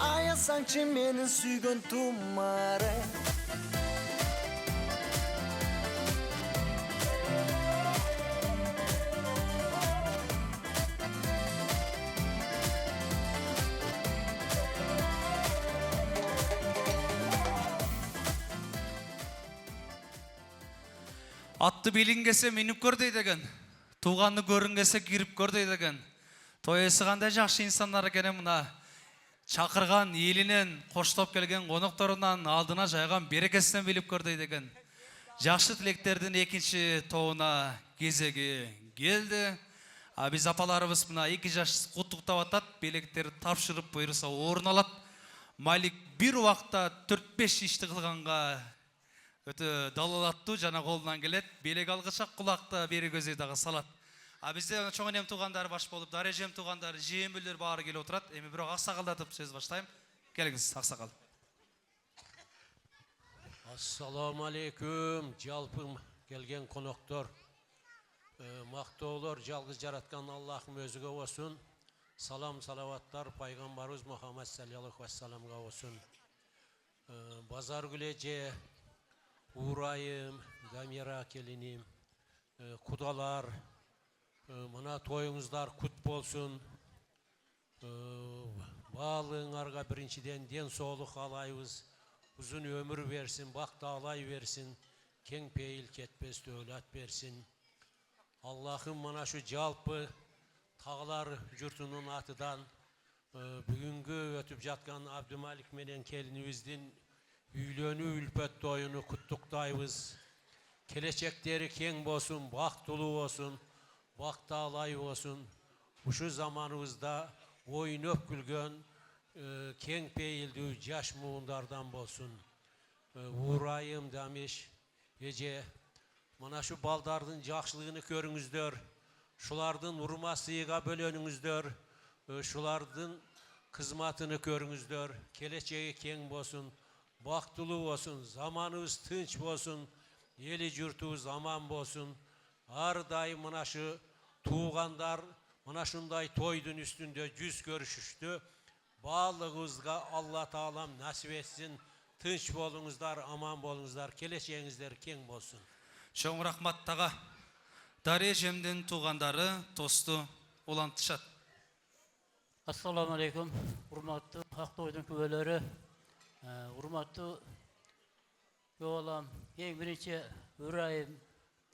аясаңчы менин сүйгөн тумарым. Атты белингесе минип көр дейдеген. Туғанны көрінгесе кирип көр дейдеген. Тойысы қандай жақшы инсандар екен мына. Чақырған елінен қоштап келген қонақтарынан алдына жайған берекесінен билип көр дейдеген. Жақшы тілектердің екінші тоуына кезегі келді. Біз апаларыбыз мына 2 жаш құттықтап атат, белектерді тапшырып бұйырса орын алат. Малик бір уақытта 4-5 ішті қылғанға өте далалатту, жана қолынан келет. Белек алғышақ құлақты бері көзейдағы салат. Бізде чоң энем туғандар баш болып, дарежем туғандар, жиембілдер бары келе отырат. Эми бирок ақсақалдатып сөз баштайм. Келіңіз, ақсақал. Ассаламу алейкум, жалпым келген қонақтар. Мақтаулар жалғыз жаратқан Аллахым өзіге olsun. Салам салаваттар пайғамбарымыз Мұхаммад саллаллаху ассаламға olsun. Базар күлеже Урайым, Дамира келінім, құдалар, мына тойыңыздар құт болсын. Балыңарға біріншіден ден соғлық алайыз, ұзын өмір берсін, бақты алай берсін, кең пейіл кетпес дөлат берсін. Аллахым мына шу жалпы тағылар жұртының атыдан бүгінгі өтіп жатқан Абдумалик менен келініміздің үйлену үлпет тойыны құттықтайбыз. Келешектері кең болсын, бақтылы болсын, бақталай болсын. Ұшы заманымызда ойынып күлген кең пейілді жаш мұғындардан болсын. Урайым дамеш, еже, мына шу балдардың жақшылығыны көріңіздер, шулардың ұрмасыға бөлөніңіздер, шулардың қызматыны көріңіздер, келешегі кең болсын. Бақтылы болсын, заманымыз тынч болсын, елі жұртымыз аман болсын. Ардайым мұнашы туғандар, мұнашындай тойдың үстінде жүз көрішішті. Балығызға Алла Тағалам нәсіп етсін. Тынч болыңыздар, аман болыңыздар, келешеңіздер кең болсын. Чоң рахмат таға. Дарежемден туғандары тосты олантышат. Ассаламу алейкум, урматты Ақтойдың күбелері. Урматты Yoğalam, en birinci Urayım,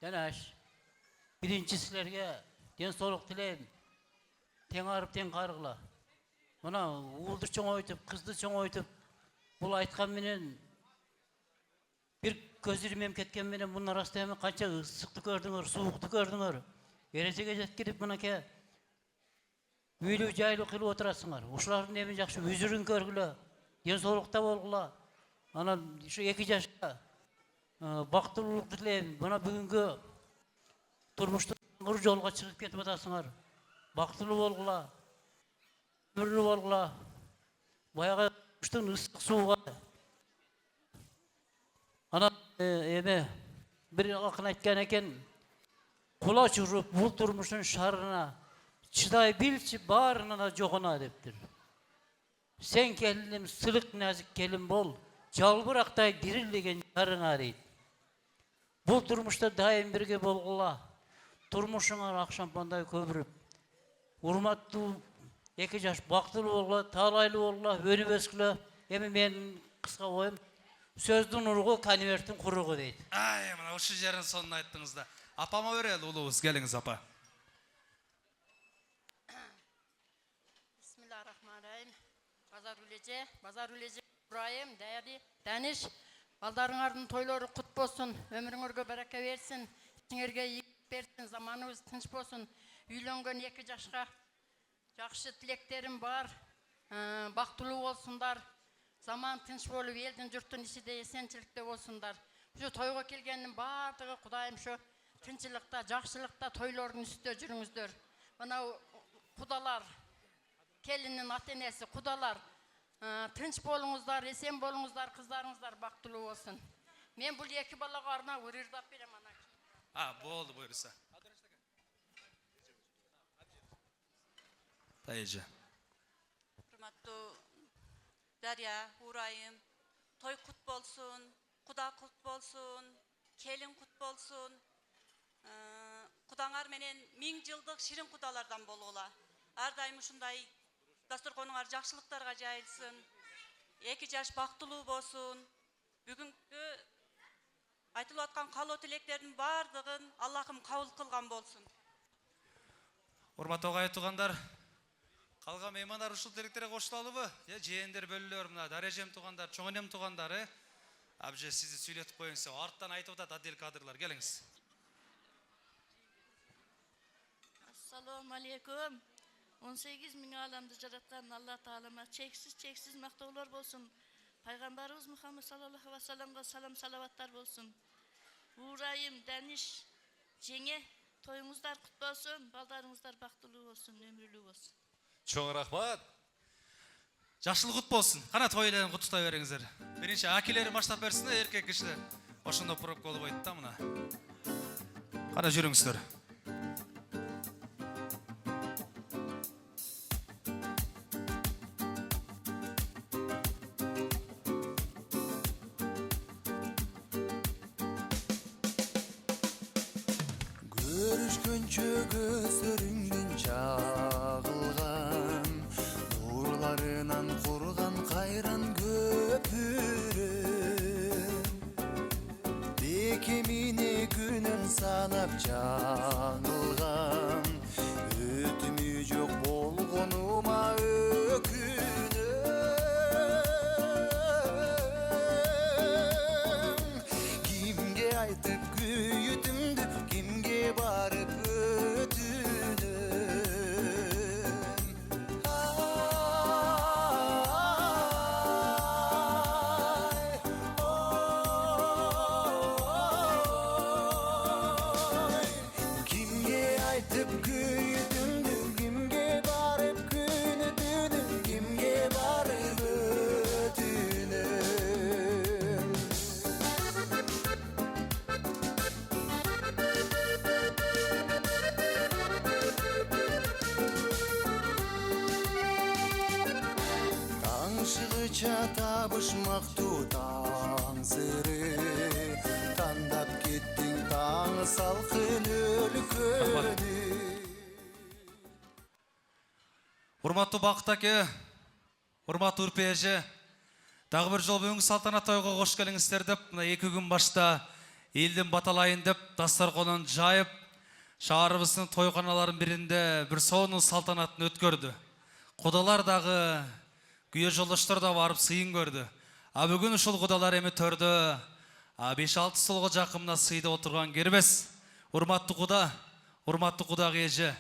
Denaş, birincisilerge den soluk dileyim, ten ağırıp ten kargıla. Buna uğuldur çoğun oytup, kızdı çoğun oytup, bul aytkan menen, bir gözürüm ketken menen bunlar hastayamı kança ısıklı gördüңөр, soğuklu gördüңөр. Eresege jet gidip buna ke, üylü jaylı kılı oturasыңар. Uşuların emin jakşı üzürün körgülü, den solukta bolgula. Ana şu 2 yaşta baktırılık dileyim. Bana bugünkü turmuşta bir yolga çıkıp ketip atasыңар. Baktırlı bolgula, ömürlü bolgula. Bayağı kıştın ısık suğa. Ana eme bir akın aytkan eken, kula çürüp bu turmuşun şarına çıday bilçi bağrına da joğuna deptir. Sen kelinim sılık nazik kelim bol. Жалбырақтай дирилдеген жарыңа дейді. Бұл тұрмышта дайым бірге болғыла. Тұрмышыңар ақшампандай көбіріп. Урматты 2 жаш бақтылы болғыла, талайлы болғыла, өніп өскілі. Эми мен кыска коем. Сөздүн уругу конверттин куругу дейт. Ай, мына ошол жерин сонун айттыңыз да. Апама берели улуубуз, келиңиз апа. Бисмиллахиррахманиррахим. Базар үлеже, Ибраим, даяри, Дәниш. Балдарыңардын тойлору кут болсун, өмүрүңөргө барака берсин, сиңерге ийгилик берсин, заманыбыз тынч болсун. Үйлөнгөн 2 жашка жакшы тилектерим бар. Бактылуу болсундар. Zaman tınç bolup elden jurttun içinde esençilikte bolsunlar. Şu toyga kelgenin bardygy Kudayım şu tınçılıkta, jakşılıkta toylorun üstüne жүрүңүздөр. Mana kudalar, kelinin atenesi, kudalar tınç bolуңуздар, esen bolуңуздар, kızlarыңыздар baktılуу bolsun. Men bul 2 balaga arnap ırırdap berem ana. Boldu buyursa. Dayıcı. Hurmatlı Derya, Hurayım, toy kut bolsun, kuda kut bolsun, kelin kut bolsun. Kudaňar menen 1000 yıldık şirin kudalardan bolula. Ar daim uşunday dasturkonuňar jakşylyklarga jayılsın. 2 jaş baktılуу bolsun. Бүгүnkü aytılıp atkan kalo tileklerinin bardygyn Allah'ım kabul kılgan bolsun. Урматтуу агай туугандар, калган меймандар ушул тилектерге кошулалыбы? Жээндөр, бөлөлөр, мына дарежем туугандар, чоң энем туугандар, Абже сизди сүйлөтүп коюңуз. Арттан айтып атат адил кадрлар, келиңиз. Assalamu alaikum. 18 bin alamda jaratkan Allah Taala'ma çeksiz maktollar bolsun. Peygamberimiz Muhammed sallallahu aleyhi ve sellem'e salam salavatlar bolsun. Uğrayım, Daniş, Jenge, toyuңuzдар kutlu olsun, baldarыңыздар baktılуу olsun, ömürlүү olsun. Çoğ rahmat. Жакшылык кут болсун. Кана тойларын куттуктай бериңиздер. Биринчи акилери баштап берсин, эркек кишилер. Ошондо пробка болуп койт да мына. Кана жүрүңүздөр. Görüşkönçö gözlörüңдүн чагылган нурларынан курган кайран көпүрөм бекемине күнүн санап жаңылган өтүмү жок болгонума өкүнөм кимге айтып күйүтүмдү кимге барып табышмактуу таң сыры тандап кеттиң таң салкын өлкөнү. Урматтуу Бакыт аке, урматтуу Үрпе эже, дагы бир жолу бүгүнкү салтанат тойго кош келиңиздер деп, мына 2 күн башта элдин баталайын деп дастарконун жайып, шаарыбыздын тойканаларынын биринде бир сонун салтанатын өткөрдү. Кудалар дагы күйө жолдоштор да барып сыйын көрдү. Бүгүн ушул кудалар эми төрдө 5-6 столго жакын сыйда отурган кербес. Урматтуу куда, урматтуу кудагы эже,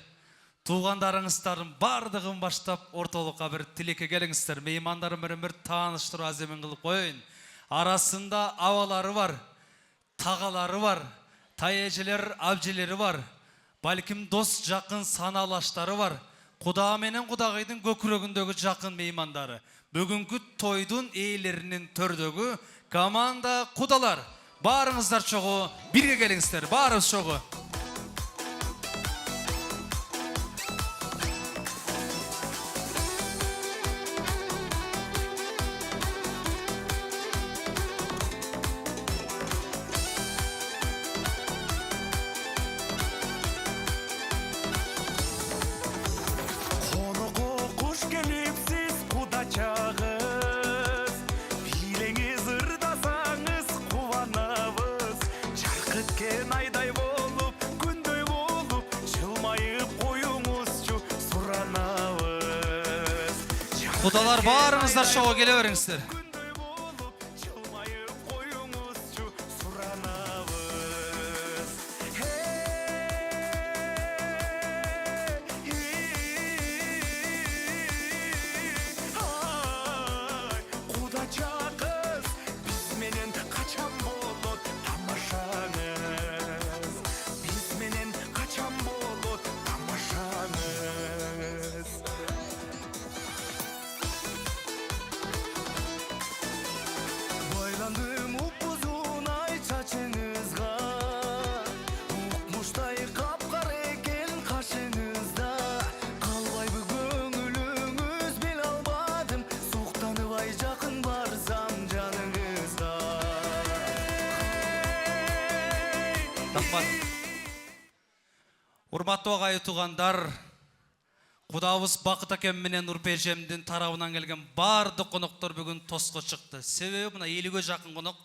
туугандарыңыздардын бардыгын баштап ортолукка бир тилекке келиңиздер. Меймандарым менен бир тааныштыруу аземин кылып коюн. Арасында абалары бар, тагалары бар, таэжелер, абжелери бар. Балким дос жакын саналаштары бар. Куда менен кудагыйдын көкүрөгүндөгү жакын меймандары. Бүгүнкү тойдун ээлеринин төрдөгү команда кудалар. Баарыңыздар чогуу бирге келиңиздер, баарыбыз чогуу. сен айдай болып, күндөй болып, жылмайып қойыңызчу сұранабыз. Құдалар барыңыздар шоуға келе беріңіздер. Байландым upuzun ay saçınızga, Ukmuştay kapkara eкен kaşınızda. Kalbay bu gönlünüz bil almadım, Suqtanıbay жақын барсам жаныңызда. Рахмат. Урматтуу агай тугандар, Кудабыз Бакыт акем менен Нурпержемдин тарабынан келген бардык коноктор бүгүн тоско чыкты. Себеби мына 50ге жакын конок.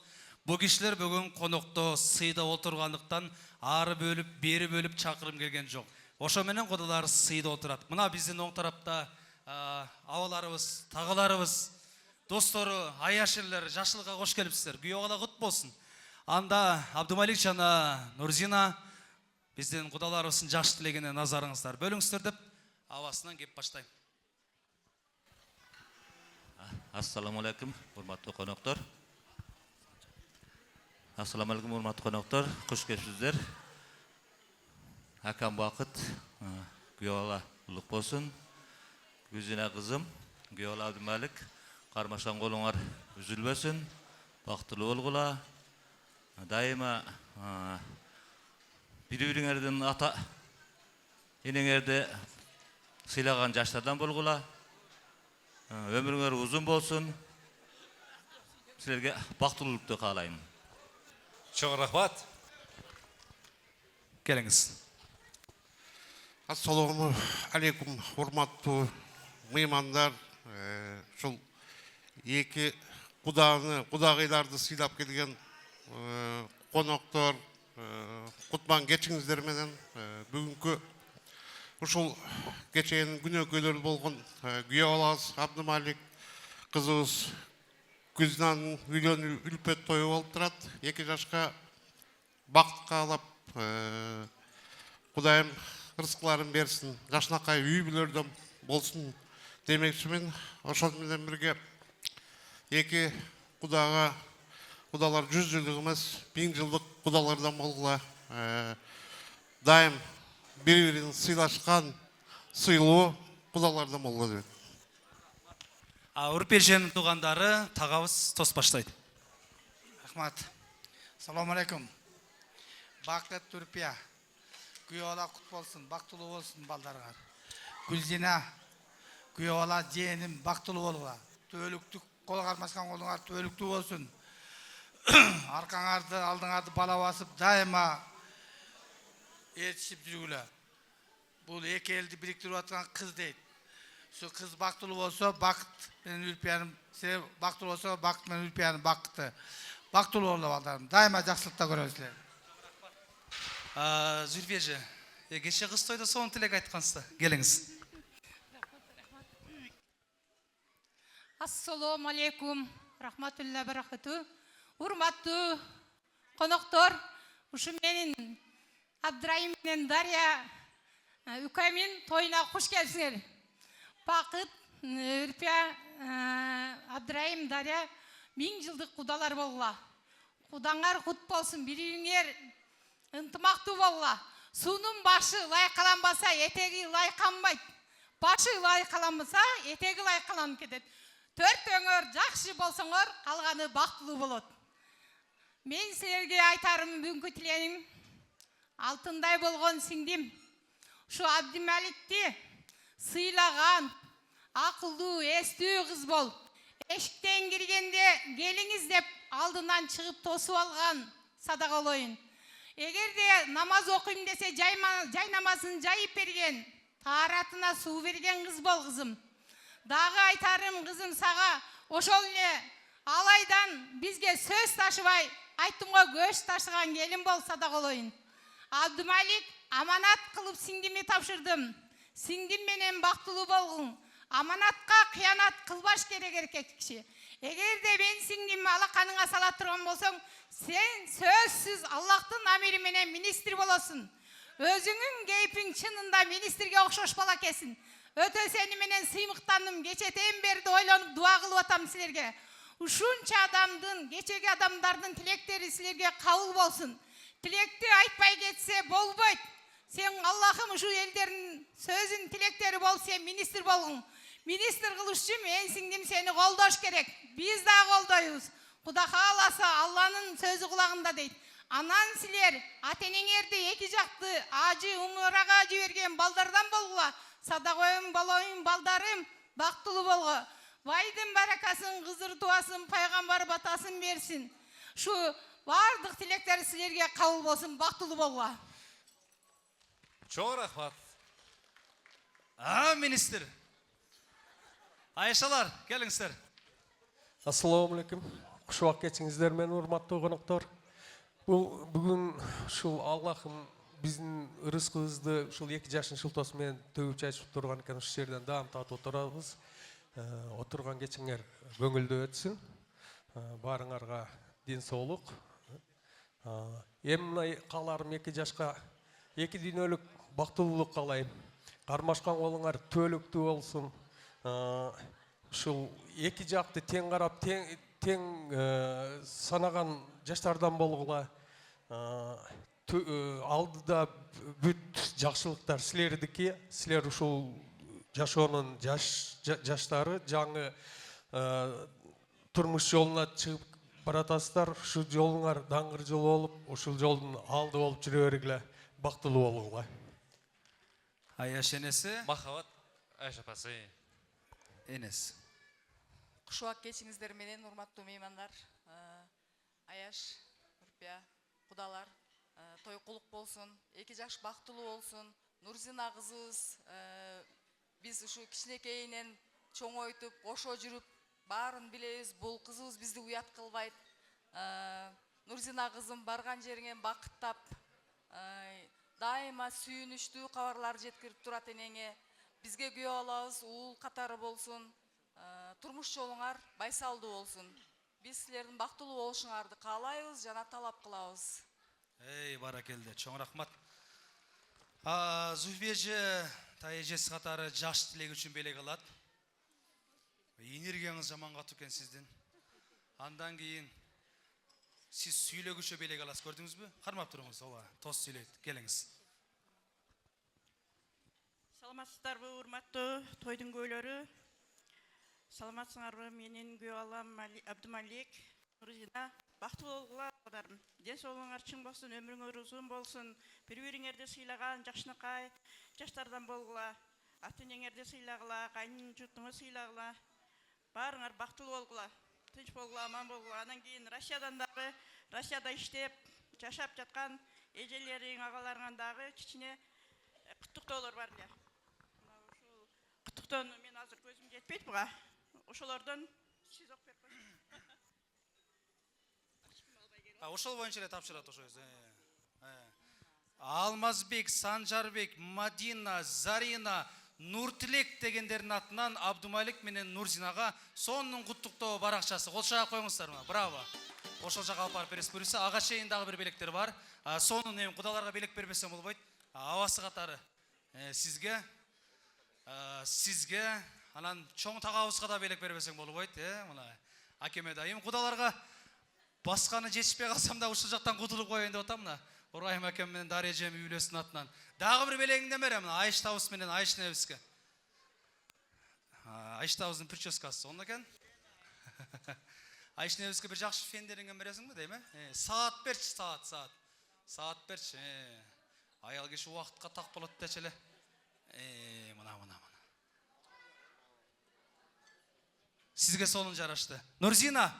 Бу кишилер бүгүн конокто сыйда отургандыктан ары бөлүп, бери бөлүп чакырым келген жок. Ошо менен кудалар сыйда отурат. Мына биздин оң тарапта абаларыбыз, тагыларыбыз, достору, аяшерлер, жашылыкка кош келипсиздер. Күйөө кут болсун. Анда Абдымалик жана Нурзина биздин кудаларыбыздын жаш тилегине назарыңыздар бөлүңүздөр деп авасынан кеп баштайм. Assalamu alaikum, hurmatli qonoqlar. Assalamu alaikum, hurmatli qonoqlar. Xush kelibsizlar. Akam Baqit, Güyola ulug' bo'lsin. Guzina qizim, Güyola Abdumalik, qarmashgan qo'linglar uzilmasin. Baxtli bo'lg'ular. Daima bir-biringizden ata enеңерде сыйлаган жаштардан болгула. Өмүрүңөр узун болсун. Силерге бактылуулукту каалайм. Чоң рахмат. Келиңиз. Ассаламу алейкум, урматтуу меймандар. Ушул эки кудагыйларды сыйлап келген коноктор, кутман кечиңиздер менен бүгүнкү ушул кеченин күнөөкөйлөрү болгон Güyolas Abdumalik кызыбыз Гүзнанын үйлөнүү үлпөт тою болуп турат. 2 жашка бакыт каалап, Кудайым рызкыларын берсин, жашынакай үй бүлөрдөн болсун демекчимин. Ошол менен бирге эки кудалар 100 жылдык эмес, 1000 жылдык кудалардан болгула. Дайым бири-бирин сыйлашкан, сыйлуу кудалардан болгула дейт. Урперженин туугандары тагабыз тос баштайт. Рахмат. Салам алейкум. Бакыт Түрпия. Güyola кут болсун, бактылуу болсун балдарыңар. Гүлзина, Güyola жээним бактылуу болгула. Төөлүктүк кол кармашкан колуңар төөлүктүү болсун. Аркаңарды, алдыңарды бала басып, дайыма ээрчишип жүргүлө. Бул эки элди бириктирип аткан кыз дейт. Şu kız baktulu olsa Bakıt benim ülpiyanım, size baktulu olsa Bakıt benim ülpiyanım Bakıt'ı. Baktulu oldu baldarım. Daima жақсылықта көрөсүлөр. Zülfiyeci, geçe kız toyda son tilek aytkansızda. Geliniz. Assalamu alaikum, rahmatullah barakatuh. Урматтуу коноктор, ушу менин Абдрайым менен Дарья үкөмүн тоюна куш келипсиңер. Бакыт, Үрпия, Абдрайым, Дарья 1000 жылдык кудалар болгула. Кудаңар кут болсун, бириңер ынтымактуу болгула. Суунун башы лайкаланбаса, этеги лайканбайт. Башы лайкаланбаса, этеги лайкаланып кетет. Төртөөңөр жакшы болсоңор, калганы бактылуу болот. Мен силерге айтарым бүгүнкү тиленим алтындай болгон сиңдим. Ушу Абдималикти сыйлаган, акылдуу, эстүү кыз бол. Эшиктен киргенде келиңиз деп алдынан чыгып тосуп алган садагалоюн. Эгерде намаз окуйм десе жай намазын жайып берген, тааратына суу берген кыз бол кызым. Дагы айтарым кызым сага ошол эле алайдан бизге сөз ташыбай айтымға көш ташыған келін болса да қолойын. Абдымалик аманат қылып сіңдіме тапшырдым. Сіңдім менен бақтылы болғын. Аманатқа қиянат қылбаш керек еркекші. Егер де мен сіңдімі алақаныңа сала тұрған болсаң, сен сөзсіз Аллахтың амiri менен министр боласың. Өзіңің кейпің шынында министрге оқшош бала кесін. Өте сені менен сыймықтандым, кечетен берді ойланып дуа қылып атам сілерге. Ушунча адамдың, кечеги адамдардың тілектері сілерге қабыл болсын. Тілекті айтпай кетсе болбойт. Сен Аллахым ушу елдердің сөзін тілектері бол, сен министр болғың. Министр қылышчы мен сіңдім сені қолдош керек. Біз да қолдойбуз. Құда қаласа Алланың сөзі құлағында дейді. Анан сілер атенеңерді екі жақты ажы умыраға жіберген балдардан болғыла. Садағойым балойым балдарым бақтылы болғы. Байдың баракасын, қызыр туасын, пайғамбар батасын берсін. Шу бардық тілектері сілерге қабыл болсын, бақтылы болға. Чоң рахмат. Министр. Айшалар, келіңіздер. Ассаламу алейкум. Құшуақ кетсіңіздер мен, урматтуу қонақтар. Бүгін шул Аллахым біздің рызқымызды шул 2 жашын шылтосымен төгіп чачып тұрған екен, осы жерден дам татып отырабыз. Отырған кетсіңер көңілді өтсін. Барыңарға денсаулық. Емін қаларым 2 жашқа 2 дүйнөлүк бактылуулук каалайм. Кармашкан колуңар төлүктүү болсун. Ушул 2 жакты тең карап, тең санаган жаштардан болгула. Алдыда бүт жакшылыктар силердики. Силер ушул жашоонун жаштары, жаңы турмуш жолуна чыгып баратасыздар. Ушул жолуңар даңгыр жол болуп, ушул жолдун алды болуп жүрө бергиле. Бактылуу болуңла. Аяш энеси. Махаббат Айша апасы. Энес. Кушуак кечиңиздер менен, урматтуу меймандар. Аяш, Урпия, кудалар, тойкулук болсун, 2 жаш бактылуу болсун. Нурзина кызыбыз биз ушу кичинекейинен чоңойтуп, ошо жүрүп, баарын билебиз. Бул кызыбыз бизди уят кылбайт. Нурзина кызым барган жериңен бакыттап, дайыма сүйүнүштүү кабарлар жеткирип турат энеңе. Бизге күйөө алабыз, уул катары болсун. Турмуш жолуңар байсалдуу болсун. Биз силердин бактылуу болушуңарды каалайбыз жана талап кылабыз. Баракелде, чоң рахмат. Зульфиэже тайэжеси катары жаш тилеги үчүн белек алат. Энергияңыз жаман катуу экен сиздин. Андан кийин сиз сүйлөгүчө белек аласыз, көрдүңүзбү? Кармап туруңуз, ооба, тост сүйлөйт. Келиңиз. Саламатсыздарбы, урматтуу тойдун көйлөрү? Саламатсыңарбы? Менин күйөө алам Абдымалик, Нурзина. Бактылуу болгула, кодарым. Ден соолугуңар чың болсун, өмүрүңөр узун болсун. Бири-бириңерди сыйлаган жакшынакай жаштардан болгула. Ата-энеңерди сыйлагыла, кайнын журтуңу сыйлагыла. Баарыңар бактылуу болгула. Тынч болгула, аман болгула. Анан кийин Россиядан дагы, Россияда иштеп, жашап жаткан эжелериң, агаларыңан дагы кичине куттуктоолор бар эле. Ушул куттуктоону мен азыр көзүм жетпейт буга. Ошолордон сиз окуп берип коюңуз. Ошол боюнча эле тапшырат ошо өзү. Алмазбек, Санжарбек, Мадина, Зарина, Нуртилек дегендердин атынан Абдумалик менен Нурзинага сонун куттуктоо баракчасы. Кол чаап коюңуздар мына. Браво. Ошол жака алып барып бересиз. Буюрса, ага чейин дагы бир белектер бар. Сонун эми кудаларга белек бербесем болбойт. Абасы катары сизге, анан чоң тагабызга да белек бербесең болбойт, мына. Акеме дайым кудаларга басқаны жетішпей қалсам да ушул жақтан құтылып қояйын деп атам мына. Урайым әкем менен Дария эжем үйлөсүнүн атынан. Дагы бир белегиңден берем мына Айш Табыс менен Айш Небиске. Айш Табыздын прическасы онда экен. Айш Небиске бир жакшы фендериңден бересиңби дейм, Саат берчи, саат. Саат берчи. Аял киши убакытка так болот дечи эле. Мына. Сизге сонун жарашты. Нурзина.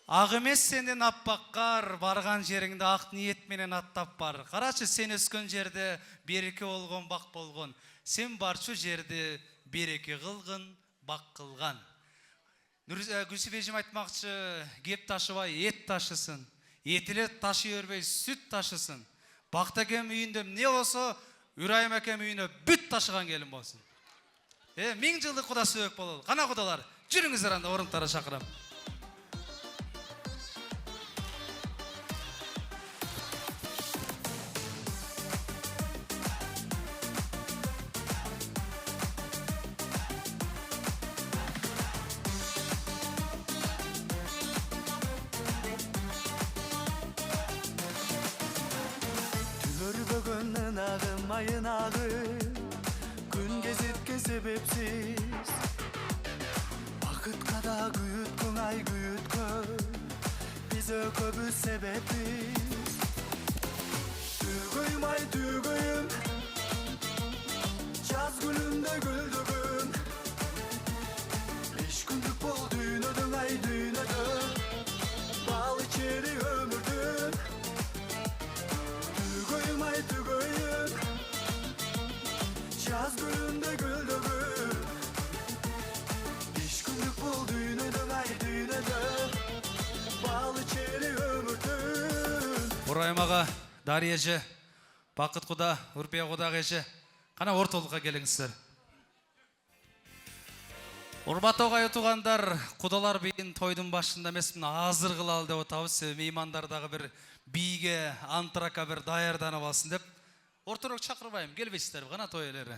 Ак эмес сенден аппак кар, барган жериңде ак ниет менен аттап бар. Карачы, сен өскөн жерде береке болгон, бак болгон. Сен барчу жерде береке кылгын, бак кылган. Гүлсіп ежім айтмақшы, кеп ташыбай ет ташысын. Етілет ташы өрбей сүт ташысын. Бақтакем үйінде не болса, Үрайым әкем үйіне бүт ташыған келін болсын. Мың жылдық құда сөйек болу. Қана құдалар, жүріңіздер анда орынтары шақырам. Bugünün ağım ayın ağı Gün gezitken sebepsiz Vakit kada güyütkün ay güyütkün Bize köbü sebebiz Tügüyüm ay tügüyüm Yaz gülünde güldügün 5 günlük bol düğünödün ay düğünödün Bal içeri ömürdün Tügüyüm ay tügüyüm Yaz gülünde güldügün 5 günlük bol düğünödün ay düğünödün Bal içeri ömürdün Урайым аға, Дария же, Бақыт құда, Үрпия құдағы же, қана орталыққа келіңіздер. Урматтуу ағайын туғандар, құдалар бейін тойдың башында емеспін азыр қылалы деп отабыз, меймандардағы бір биге, антрака бір даярданып алсын деп. Ортырық шақырбайым, келбейсіздер, ғана той елері.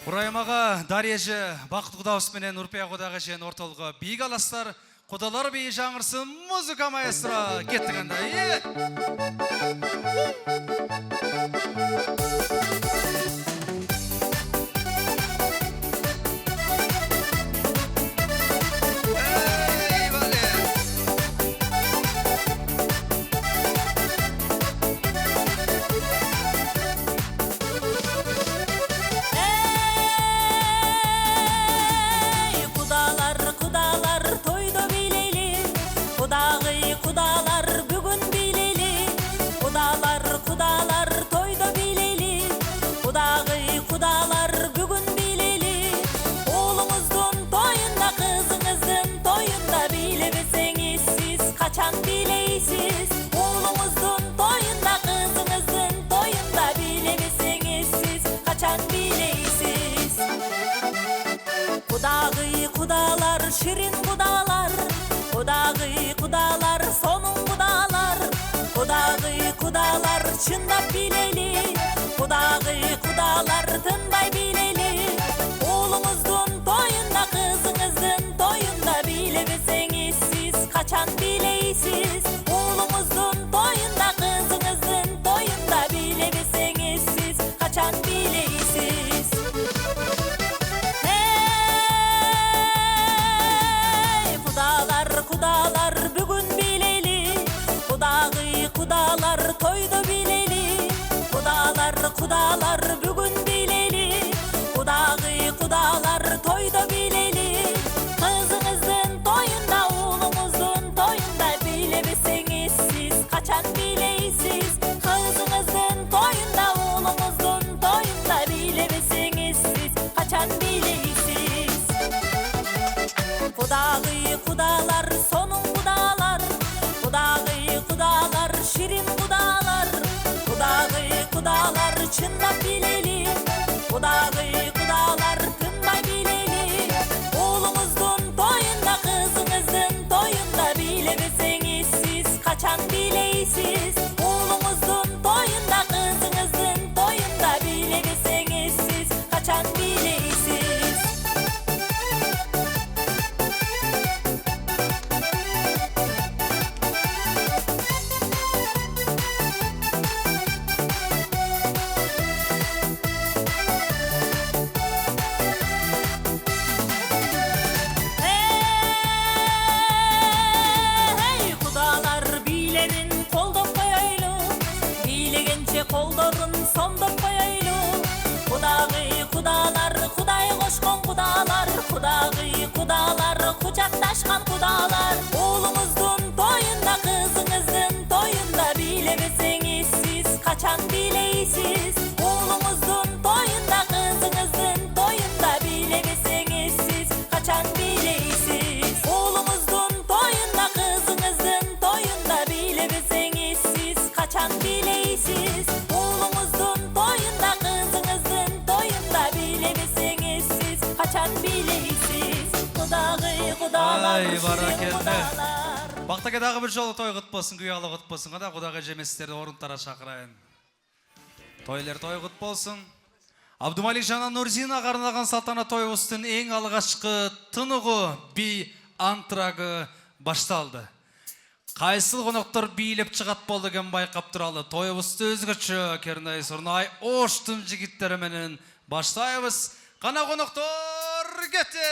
Урайым аға, Дария же, Бақыт құдауыс менен Үрпия құдағы жен орталығы биік аластар, құдалар бейі жаңырсын, музыка маэстро, кеттік анда, Kaçan bileysiz, oğlumuzun toyunda, kızınızın toyunda bilemesiniz siz, kaçan bileysiz. Kudağı kudalar, şirin kudalar, kudağı kudalar, sonun kudalar, kudağı kudalar, çındap bileli, kudağı kudalar, tınbay bileli. Oğlumuzun toyunda, kızınızın toyunda bilemesiniz siz, kaçan bileysiz. Oğlumuzun toyunda, kızınızın toyunda bilemesiniz siz, kaçan bileysiz. Hey kudalar kudalar bugün bileli, kudağı kudalar toyda bileli, kudalar kudalar bugün bileli, kudağı kudalar toyda bileli. Kızınızın toyunda, oğlumuzun toyunda bilemesiniz siz, kaçan bileysiz. Kızınızın toyunda, oğlumuzun toyunda bilemesiniz siz, kaçan bileysiz. Kudağı kudalar, sonun kudalar, kudağı kudalar, şirin kudalar, kudağı kudalar, çındap bileli, kudağı kudalar, tınbay bileli. Oğlumuzun toyunda, kızınızın toyunda bilemesiniz siz, kaçan bileysiz. Oğlumuzun toyunda, kızınızın toyunda bilemesiniz siz, kaçan bileysiz. качан билейсиз кудагый кудалар Ай, баракелде. кудалар Бактаке дагы бир жолу той кут болсун, күйялы кут болсун. Када Кудайга жеместерди орунтара чакырайын. Тойлар той кут болсун. Абдумалик жана Нурзина карынаган салтанат тойубуздун эң алгачкы тыныгы би антрагы башталды. Кайсыл коноктор бийлеп чыгат болду экен байкап туралы. Тойубузду өзгөчө Кернай Сурнай Оштун жигиттери менен баштайбыз. Кана коноктор кете!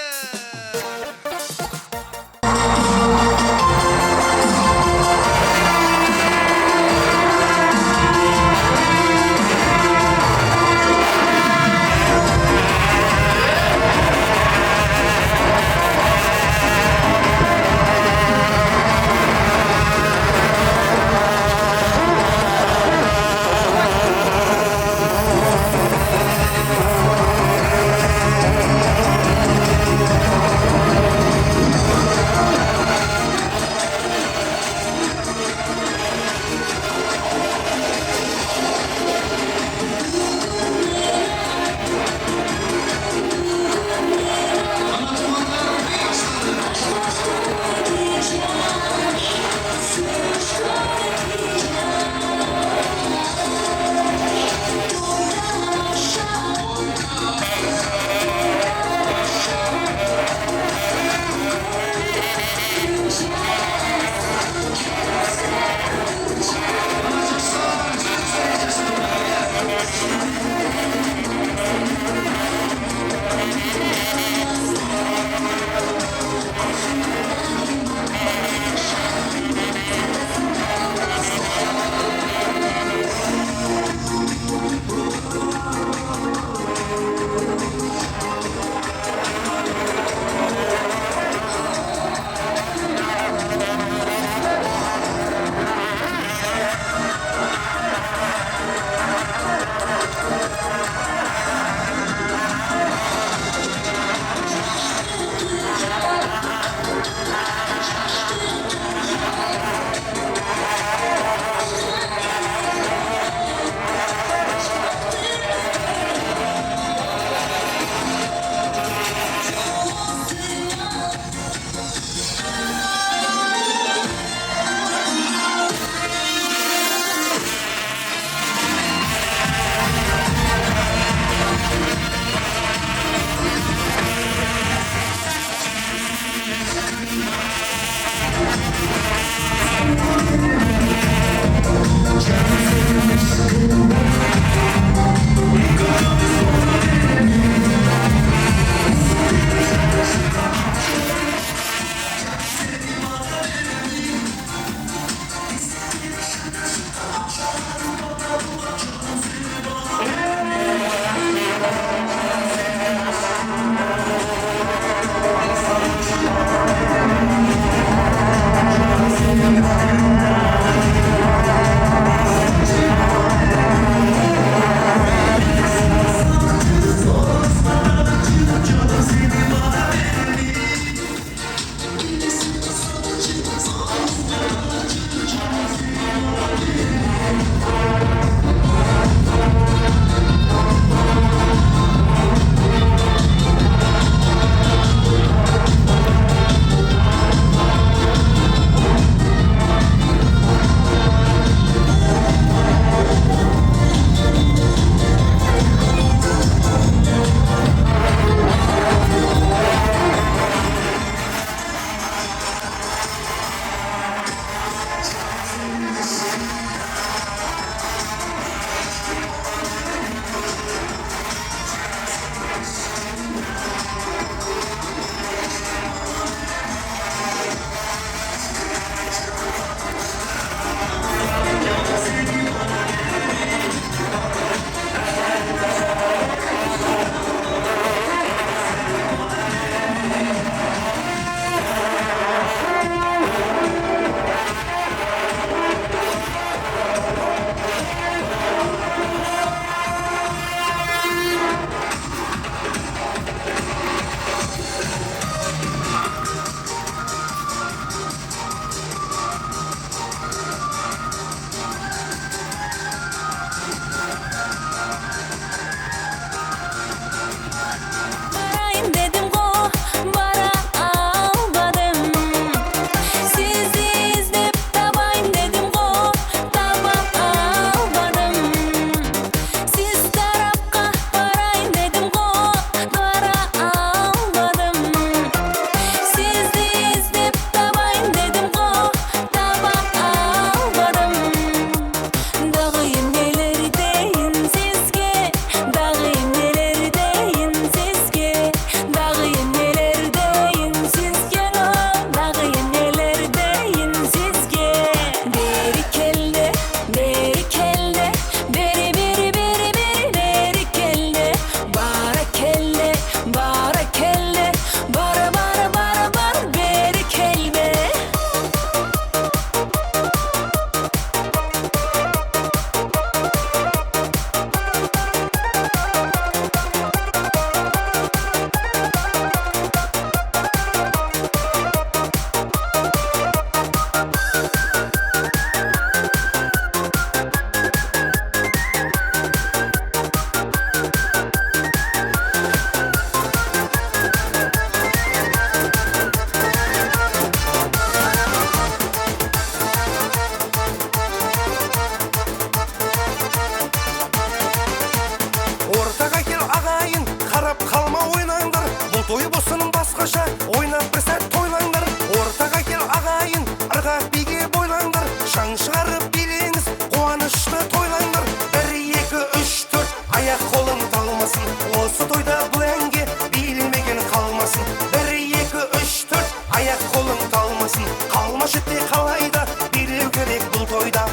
басқаша ойнап бір сәт тойлаңдар. Ортаға кел ағайын, ырғақ биге бойлаңдар. Шаң шығарып билеңіз, қуанышты тойлаңдар. 1, 2, 3, 4 аяқ қолың талмасын. Осы тойда бұл әнге билмеген қалмасын. 1, 2, 3, 4 аяқ қолың талмасын. Қалмашы те қалайда билеу керек бұл тойда.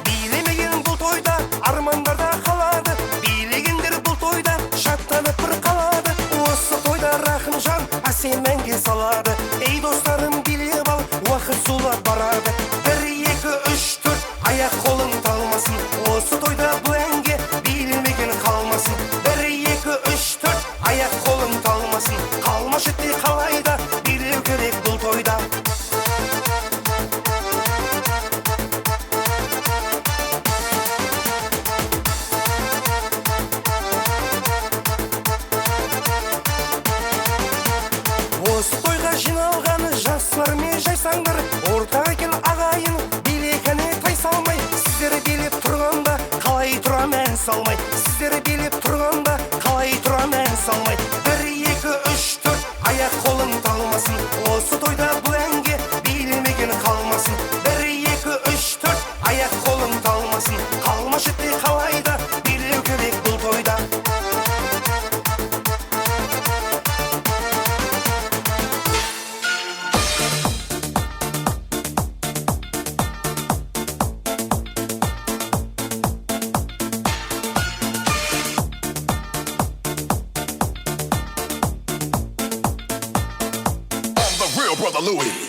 Билемеген бұл тойда армандарда қалады. Билегендер бұл тойда шаттанып бір қалады. Осы тойда Рахымжан әсем әнге салады. Ей достарым, билеп ал, уақыт зулап барады. 1, 2, 3, 4 аяқ қолың талмасын. Осы тойда бұл әнге билмеген қалмасын. 1, 2, 3, 4 аяқ қолың талмасын. Қалмашы те қалайда билеу керек бұл тойда. Осы тойға жиналғаны жастар мен жайсаңдар. Ортаға кел ағайын, билегіне тай салмай. Сіздер билеп тұрғанда қалай тұрам ән салмай. Сіздер билеп тұрғанда қалай тұрам ән салмай. 1, 2, 3, 4 аяқ қолың талмасын. Осы тойда бұл әнге билмеген қалмасын. 1, 2, 3, 4 аяқ қолың талмасын. Қалмашы те қалайда билеу керек бұл тойда. I'm the real brother Louie.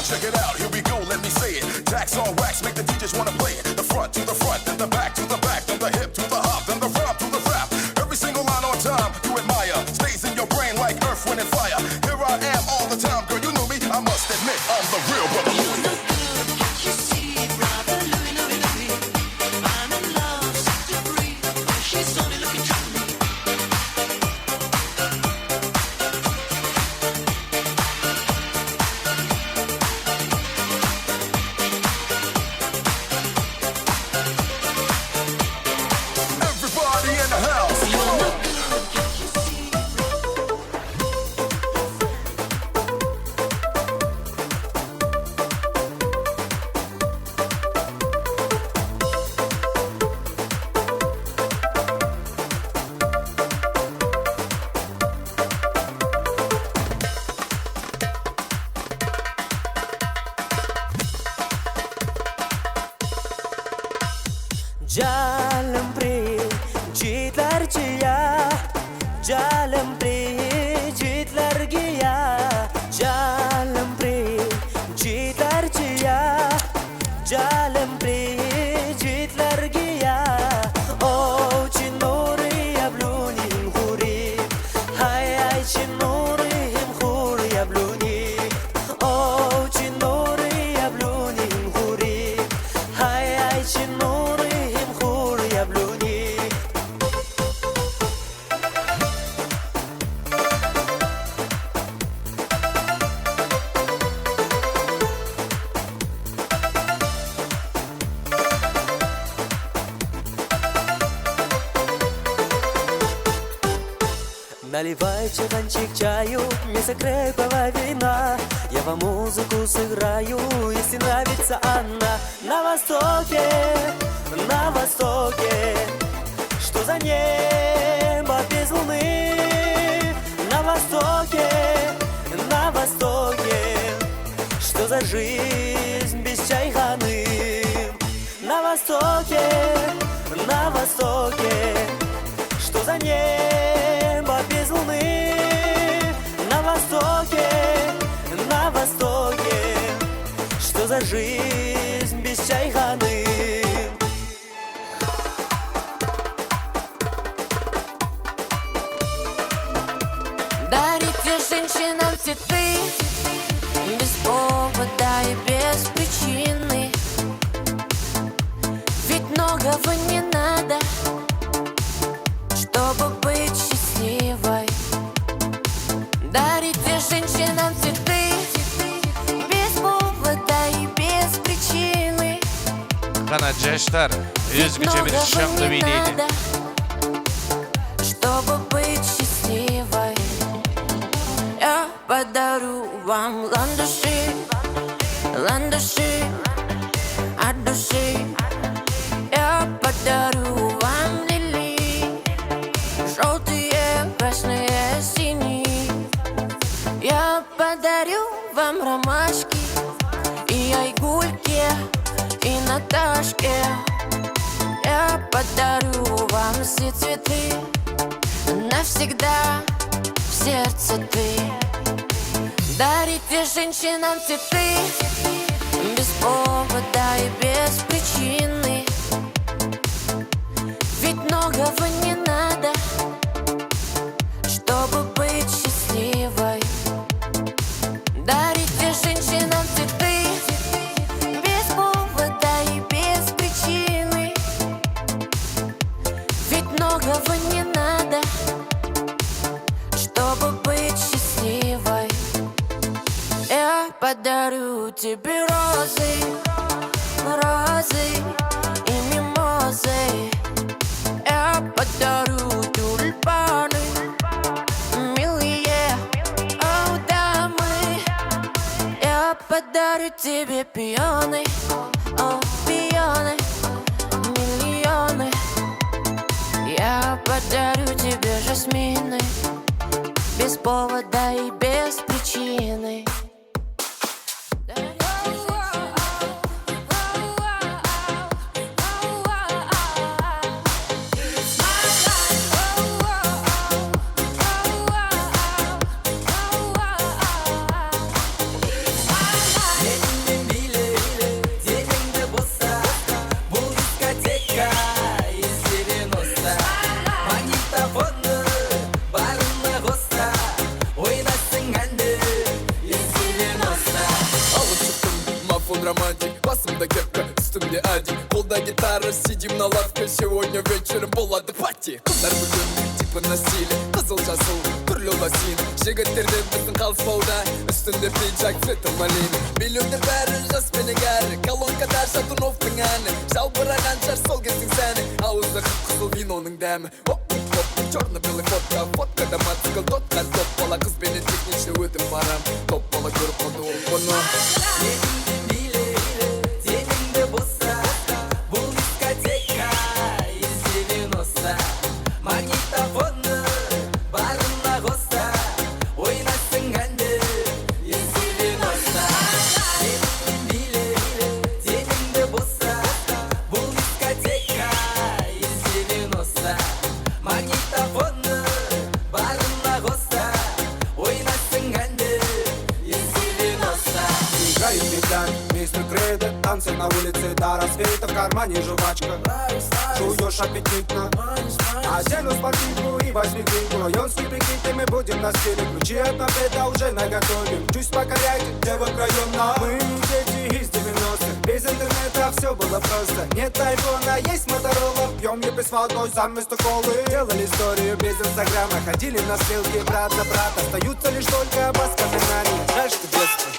Check it out, here we go, let me say it. Jacks on wax, make the DJs wanna play it. The front to the front, then the back to the back, then the hip to the hop, then the rap to the rap. Every single line on time, you admire. Stays in your brain like earth, wind, and fire. Here I am all the time, girl, you knew me. I must admit, I'm the real brother Louie. Everybody in the house. Jalan pri jitlar ciya, jalan pri jitlar giya, jalan pri jitlar ciya, jalan pri jitlar giya. Oh cinuri yabluni huri, hai cinuri huri yabluni. Oh cinuri yabluni huri, hai cinuri yabluni. Наливайте кончик чаю, мисс крепкого вина. Я вам музыку сыграю, если нравится она. На востоке, что за небо без луны. На востоке, что за небо без луны. На востоке, что за жизнь без чайханы. Дарите женщинам цветы без повода и без причины. Ведь многого не надо, чтобы быть счастливой. Дарите женщинам цветы без повода и без причины. Qana jashlar, o'zgacha bir shamda o'ynaydi. Чтобы быть счастливой, я подарю вам ландыши, ландыши от души. Я подарю вам лилии, желтые, красные, синие. Я подарю вам ромашки и айгульки, и Наташке. Я подарю вам все цветы, навсегда в сердце ты. Дарите женщинам цветы без повода и без причины. Ведь многого не надо, чтобы быть счастливой. Дарите женщинам цветы без повода и без причины. Ведь многого не надо, чтобы быть счастливой. Я подарю тебе розы, розы и мимозы. Я подарю тюльпаны, милые, о, дамы. Я подарю тебе пионы, о, пионы, миллионы. Я подарю тебе жасмины без повода и без причины. Романтик, басымда кепка, үстімде адик. Қолда гитара, сидим на лавке. Сегодня вечером болады пати. Қыздар бүгін типа на стиле, қызыл жасыл, түрлі лосин. Жігіттерден біздің қалыспауда, үстінде пиджак, цветі малина. Миллионер бәрі жас менің әрі, колонкада Шатуновтың әні. Жалбыраған жар сол кездің сәні, ауызда қып-қызыл виноның дәмі. Черно-белый фотка, фоткада мотоцикл, тотқа топ бала. Қызбенен техничный өтіп барам, топ бала көріп қалды ол бұны. Танцы на улице до рассвета, в кармане жвачка. Жуешь аппетитно, одену спортивку и возьми книгу. Районский прикид, и мы будем на стиле. Ключи от мопеда уже наготове. Чуть покоряйте, девок района. Мы дети из 90-х, без интернета все было просто. Нет айфона, есть моторола. Пьем липы с водой, заместо колы. Делали историю без инстаграма, ходили на стрелки брат за брат. Остаются лишь только воспоминания. Жаль, что детство.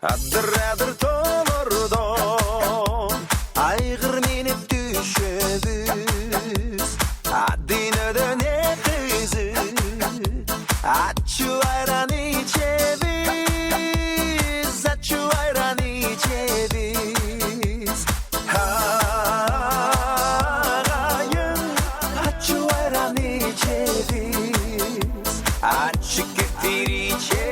Addır tolordon Aygır minip düşöbüz Adinödön ekizi Açu ayran içebiz Açu ayran içebiz Ağayın Açu ayran içebiz Açık getir içebiz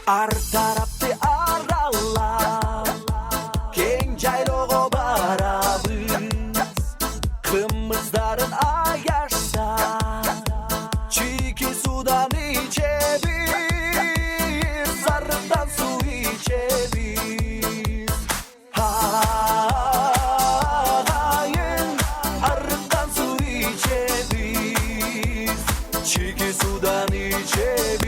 Ar tarafı aralar Keng jaylogo barabız Kımızların ayarsa Çiki sudan içebiz Sarıktan su içebiz Hayın arıktan su içebiz Çiki sudan içebiz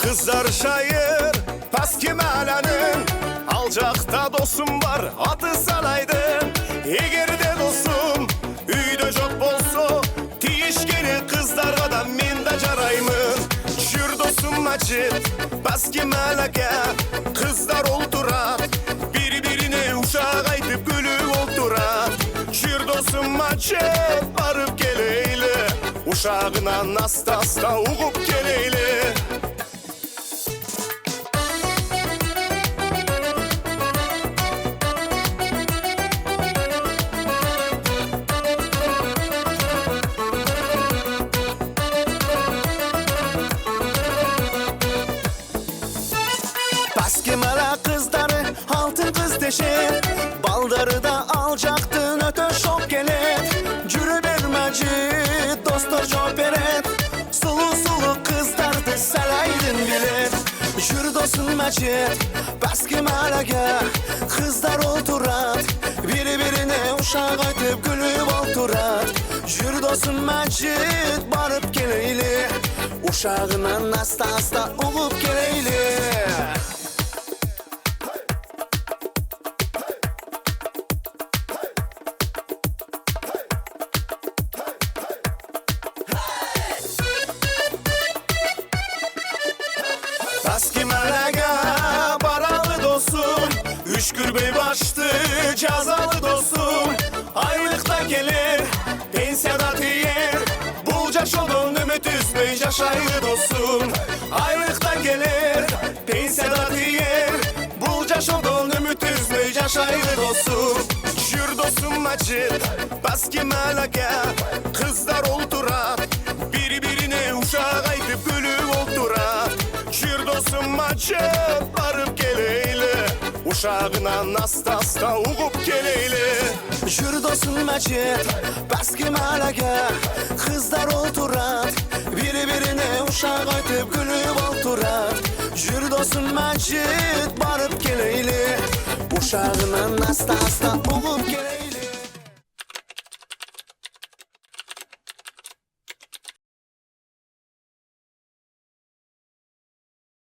Kızlar şair paski malanın Alcakta dostum var atı salaydın Eğer de dostum üyde çok bolsa Tiyişkeni kızlarga da men da jarayımın Jür dostum macit paski malaga Kızlar oldurat bir-birine uşak aytıp gülüp oldurat Jür dostum macit barıp geleyli Uşağına asta uğup geleyli Paski mala kızları altın kız deşer Baldarı da alacaktın öte şok gelet Cürü bermacı dostlar çok eret Sulu sulu kızlardı salaydın bilet Jür dostun macit paski malaga Kızlar oldurat bir-birine uşak aytıp gülüp oldurat Jür dostun macit barıp geleyli Uşağından asta olup geleyli Paski malaga baralı dostum Üç gürbey başlı cazalı dostum Aylıkta gelir pensiyada tiyer Bulca şolun ümit üzmeyi yaşaylı dostum Aylıkta gelir pensiyada tiyer Bulca şolun ümit üzmeyi yaşaylı dostum Jür dostum macit paski malaga Kızlar oldurat bir-birine uşak aytıp gülüp oldurat Jür dostum macit barıp geleyli Uşağına asta uğup geleyli Jür dostum macit paski malaga Kızlar oldurat bir-birine uşak aytıp gülüp oldurat Jür dostum macit barıp geleyli Uşağına asta uğup geleyli